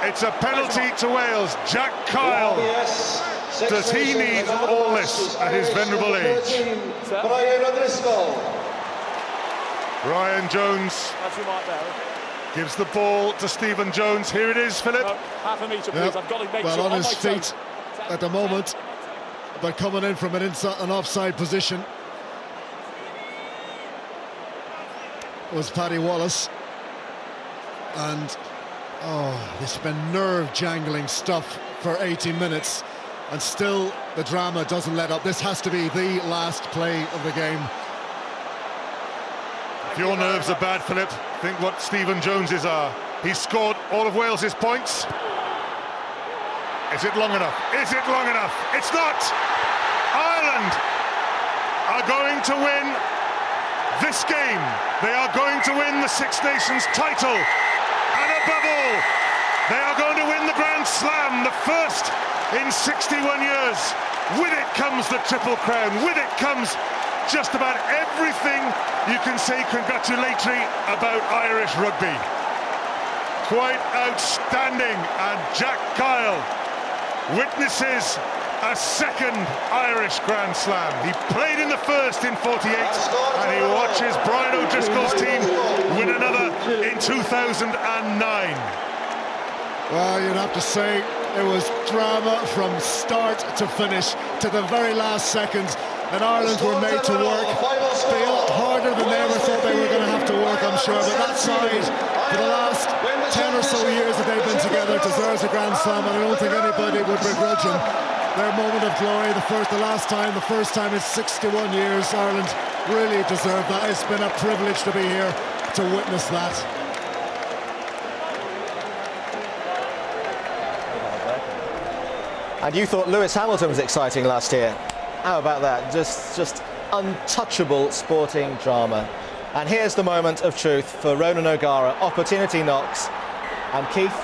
It's a penalty to Wales. Jack Kyle. Does he need all this at his venerable age? Ryan Jones gives the ball to Stephen Jones. Here it is, Philip.
Half a metre, please. I've got to make
well,
sure
on his feet at the moment, but coming in from an offside position was Paddy Wallace. And it's been nerve-jangling stuff for 80 minutes, and still the drama doesn't let up. This has to be the last play of the game.
If your nerves are bad, Philip, think what Stephen Jones's are. He's scored all of Wales's points. Is it long enough? Is it long enough? It's not! Ireland are going to win this game. They are going to win the Six Nations title. And above all, they are going to win the Grand Slam, the first in 61 years. With it comes the Triple Crown. With it comes just about everything you can say congratulatory about Irish rugby. Quite outstanding. And Jack Kyle witnesses a second Irish Grand Slam. He played in the first in 48, and he watches Brian O'Driscoll's team win another in 2009.
Well, you'd have to say it was drama from start to finish, to the very last seconds, and Ireland were made to work harder than they ever thought they were going to have to work, I'm sure. But that side, for the last 10 or so years that they've been together, deserves a Grand Slam, and I don't think anybody would begrudge them their moment of glory. The first time in 61 years. Ireland really deserve that. It's been a privilege to be here to witness that.
And you thought Lewis Hamilton was exciting last year. How about that? Just untouchable sporting drama. And here's the moment of truth for Ronan O'Gara. Opportunity knocks. And Keith?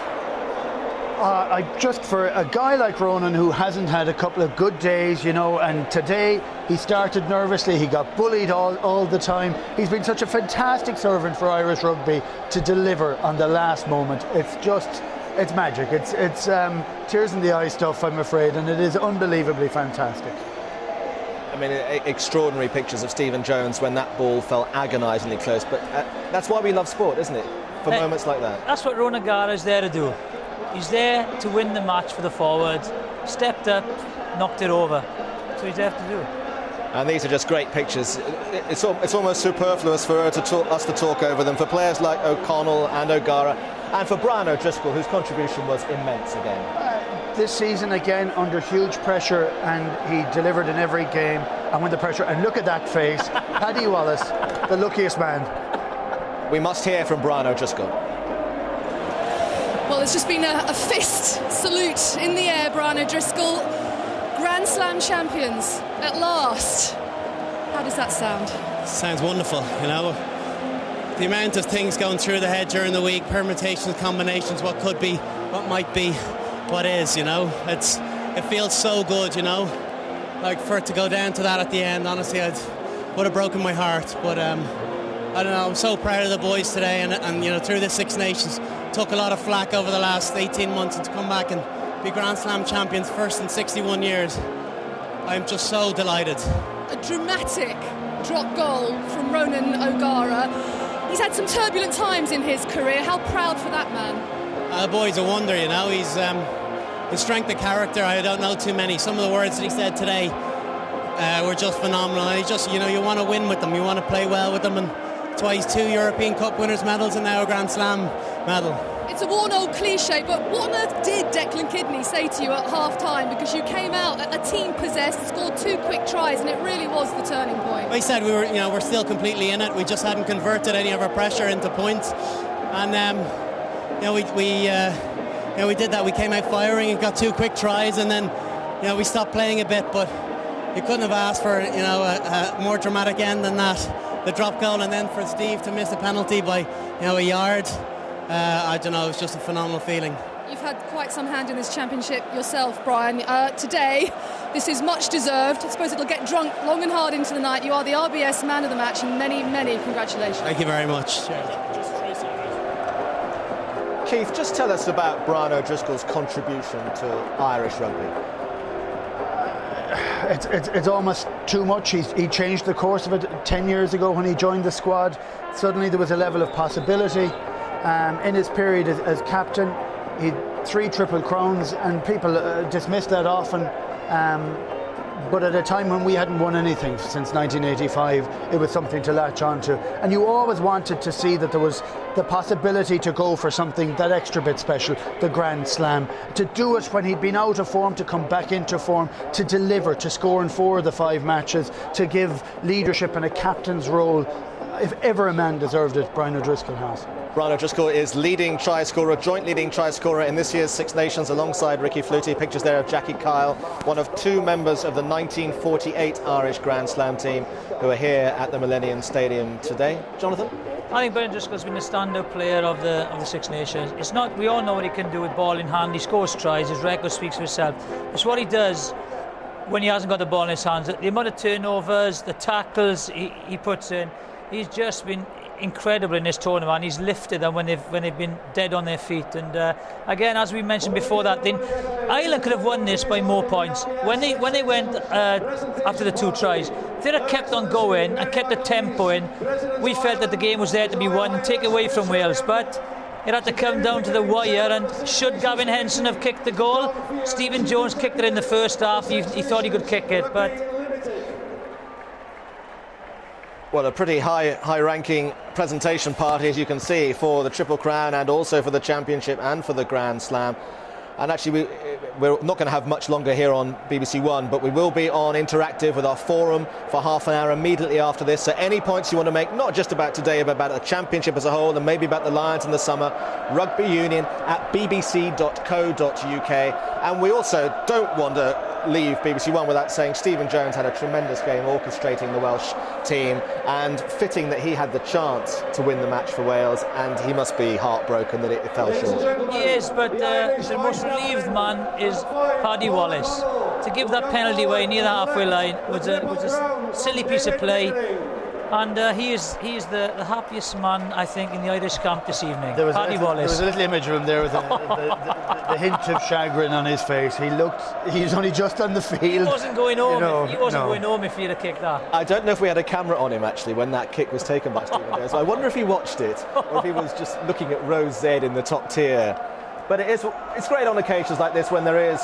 Just for a guy like Ronan, who hasn't had a couple of good days, you know, and today he started nervously, he got bullied all the time. He's been such a fantastic servant for Irish rugby to deliver on the last moment. It's magic. It's tears in the eye stuff, I'm afraid, and it is unbelievably fantastic.
I mean, extraordinary pictures of Stephen Jones when that ball fell agonisingly close, but that's why we love sport, isn't it? For moments like that.
That's what Ronan O'Gara is there to do. He's there to win the match for the forward. Stepped up, knocked it over. So he's there to do it.
And these are just great pictures. It's almost superfluous for us to talk over them. For players like O'Connell and O'Gara, and for Brian O'Driscoll, whose contribution was immense again.
This season again under huge pressure, and he delivered in every game. And when the pressure, and look at that face, Paddy Wallace, the luckiest man.
We must hear from Brian O'Driscoll.
Well, it's just been a fist salute in the air, Brian O'Driscoll. Grand Slam champions at last. How does that sound?
Sounds wonderful, you know. The amount of things going through the head during the week, permutations, combinations, what could be, what might be, what is, you know. It feels so good, you know. Like, for it to go down to that at the end, honestly, it would have broken my heart. But I don't know, I'm so proud of the boys today, and you know, through the Six Nations, took a lot of flack over the last 18 months, and to come back and be Grand Slam champions first in 61 years, I'm just so delighted.
A dramatic drop goal from Ronan O'Gara. He's had some turbulent times in his career. How proud for that man?
The boy's a wonder, you know. He's his strength of character, I don't know too many. Some of the words that he said today were just phenomenal. And he just, you know, you want to win with them, you want to play well with them, and that's why he's 2 European Cup winners' medals and now a Grand Slam medal.
It's a worn old cliche, but what on earth did Declan Kidney say to you at half-time? Because you came out a team possessed, scored 2 quick tries, and it really was the turning point.
He said we're still completely in it. We just hadn't converted any of our pressure into points, and we did that. We came out firing and got 2 quick tries, and then we stopped playing a bit. But you couldn't have asked for a more dramatic end than that. The drop goal, and then for Steve to miss a penalty by a yard. I don't know, it was just a phenomenal feeling.
You've had quite some hand in this championship yourself, Brian. Today, this is much deserved. I suppose it'll get drunk long and hard into the night. You are the RBS man of the match, and many, many congratulations.
Thank you very much.
Keith, just tell us about Brian O'Driscoll's contribution to Irish rugby.
It's almost too much. He changed the course of it 10 years ago when he joined the squad. Suddenly there was a level of possibility. In his period as captain, he had 3 Triple Crowns, and people dismissed that often. But at a time when we hadn't won anything since 1985, it was something to latch on to. And you always wanted to see that there was the possibility to go for something that extra bit special, the Grand Slam. To do it when he'd been out of form, to come back into form, to deliver, to score in 4 of the 5 matches, to give leadership and a captain's role. If ever a man deserved it, Brian O'Driscoll has.
Brian O'Driscoll is leading try scorer, joint leading try scorer in this year's Six Nations alongside Ricky Flutie. Pictures there of Jackie Kyle, one of 2 members of the 1948 Irish Grand Slam team who are here at the Millennium Stadium today. Jonathan?
I think Brian O'Driscoll's been the standout player of the Six Nations. It's not, we all know what he can do with ball in hand. He scores tries, his record speaks for itself. It's what he does when he hasn't got the ball in his hands. The amount of turnovers, the tackles he puts in, he's just been incredible in this tournament. He's lifted them when they've been dead on their feet. And again, as we mentioned before that, Ireland could have won this by more points. When they went after the 2 tries, if they'd have kept on going and kept the tempo in, we felt that the game was there to be won and take away from Wales. But it had to come down to the wire, and should Gavin Henson have kicked the goal? Stephen Jones kicked it in the first half. He thought he could kick it, but...
Well, a pretty high-ranking presentation party, as you can see, for the Triple Crown and also for the Championship and for the Grand Slam. And actually, we're not going to have much longer here on BBC One, but we will be on Interactive with our forum for half an hour immediately after this. So any points you want to make, not just about today, but about the Championship as a whole, and maybe about the Lions in the summer, Rugby Union at bbc.co.uk. And we also don't want to leave BBC One without saying Stephen Jones had a tremendous game orchestrating the Welsh team, and fitting that he had the chance to win the match for Wales, and he must be heartbroken that it fell short.
Yes, but the most relieved man is Paddy Wallace. To give that penalty away near the halfway line was a silly piece of play. And he is the happiest man, I think, in the Irish camp this evening. Paddy Wallace.
There was a little image of him there with the hint of chagrin on his face. He was only just on the field.
He wasn't going home. Going home if he'd have kicked that.
I don't know if we had a camera on him actually when that kick was taken by Stephen Jones. I wonder if he watched it, or if he was just looking at row Z in the top tier. But it's great on occasions like this when there is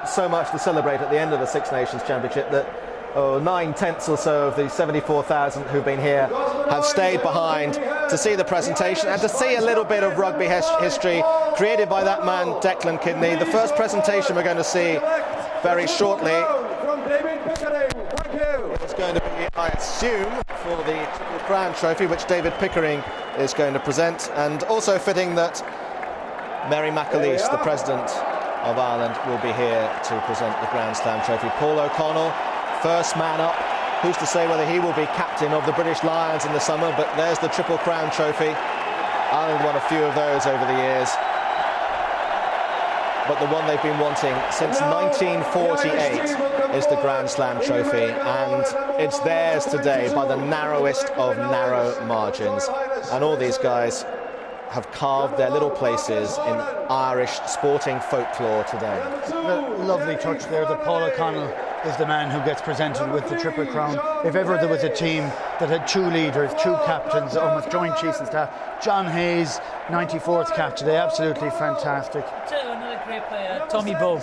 so much to celebrate at the end of the Six Nations Championship that 9/10 or so of the 74,000 who've been here have stayed behind to see the presentation and to see a little bit of rugby history created by that man Declan Kidney. The first presentation we're going to see very shortly. It's going to be, I assume, for the Triple Crown Trophy, which David Pickering is going to present, and also fitting that Mary McAleese, the President of Ireland, will be here to present the Grand Slam Trophy. Paul O'Connell, first man up. Who's to say whether he will be captain of the British Lions in the summer, but there's the Triple Crown Trophy. Ireland won a few of those over the years, but the one they've been wanting since 1948 is the Grand Slam Trophy, and it's theirs today by the narrowest of narrow margins. And all these guys have carved their little places in Irish sporting folklore today.
Lovely touch there that Paul O'Connell is the man who gets presented with the Triple Crown. If ever there was a team that had 2 leaders, 2 captains, almost joint chiefs and staff, John Hayes, 94th cap today, absolutely fantastic.
Another great player, Tommy Bowe.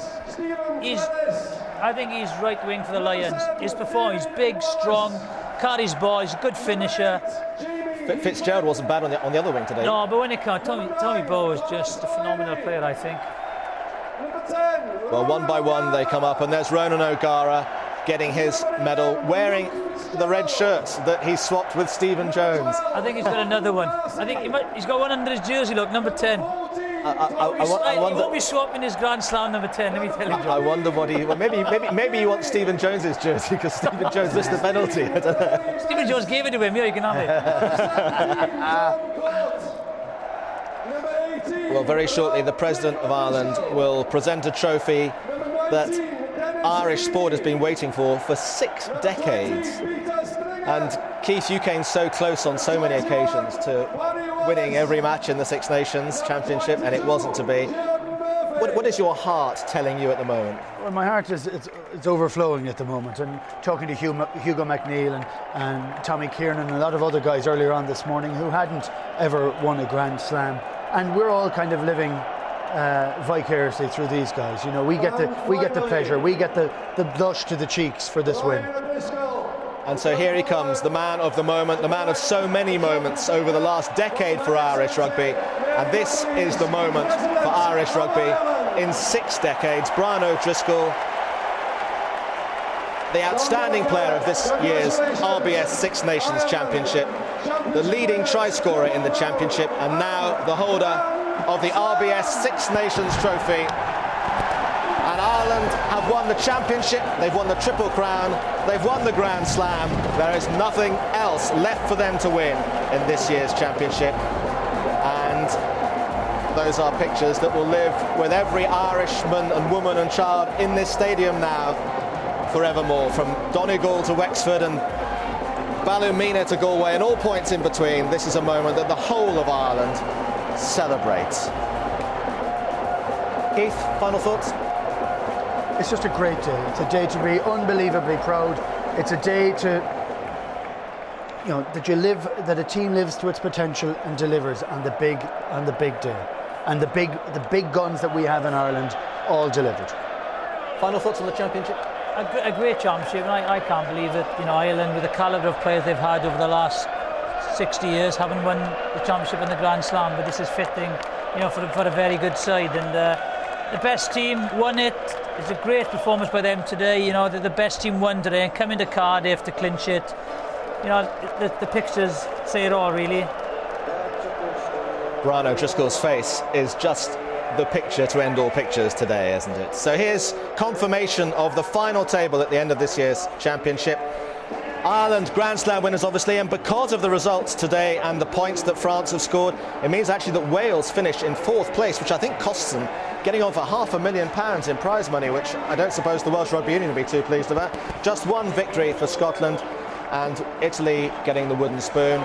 I think he's right wing for the Lions. His performance, he's big, strong, carries ball, he's a good finisher.
Fitzgerald wasn't bad on the other wing today.
No, but when it comes, Tommy Bowe is just a phenomenal player, I think.
Well, one by one they come up, and there's Ronan O'Gara getting his medal, wearing the red shirt that he swapped with Stephen Jones.
I think he's got another one. I think he's got one under his jersey, look, number 10.
I wonder,
he won't be swapping his Grand Slam number 10, let me tell you, John.
I wonder what maybe you want Stephen Jones's jersey because Stephen Jones missed the penalty. I don't know.
Stephen Jones gave it to him, yeah, you can have
it. Well, very shortly the President of Ireland will present a trophy that Irish sport has been waiting for 6 decades. And Keith, you came so close on so many occasions to winning every match in the Six Nations Championship, and it wasn't to be. What is your heart telling you at the moment?
Well, my heart is it's overflowing at the moment. And talking to Hugo McNeil and Tommy Kiernan and a lot of other guys earlier on this morning who hadn't ever won a Grand Slam, and we're all kind of living vicariously through these guys. You know, we get the pleasure, we get the blush to the cheeks for this win.
And so here he comes, the man of the moment, the man of so many moments over the last decade for Irish rugby. And this is the moment for Irish rugby in 6 decades. Brian O'Driscoll, the outstanding player of this year's RBS Six Nations Championship, the leading try scorer in the championship, and now the holder of the RBS Six Nations Trophy. And Ireland have won the championship, they've won the Triple Crown, they've won the Grand Slam. There is nothing else left for them to win in this year's championship. And those are pictures that will live with every Irishman and woman and child in this stadium now forevermore, from Donegal to Wexford and Ballymena to Galway and all points in between. This is a moment that the whole of Ireland celebrates. Keith, final thoughts?
It's just a great day. It's a day to be unbelievably proud. It's a day to, that a team lives to its potential and delivers on the big day. And the big guns that we have in Ireland all delivered.
Final thoughts on the championship?
A great championship, and I can't believe it. Ireland, with the calibre of players they've had over the last 60 years, haven't won the championship and the Grand Slam, but this is fitting, for a very good side. And the best team won it. It's a great performance by them today. The best team won today, and coming to Cardiff to clinch it. The pictures say it all, really.
Brian O'Driscoll's face is just the picture to end all pictures today, isn't it? So here's confirmation of the final table at the end of this year's championship. Ireland Grand Slam winners, obviously, and because of the results today and the points that France have scored, it means actually that Wales finish in 4th place, which I think costs them getting on for £500,000 in prize money, which I don't suppose the Welsh Rugby Union will be too pleased about. Just one victory for Scotland, and Italy getting the wooden spoon.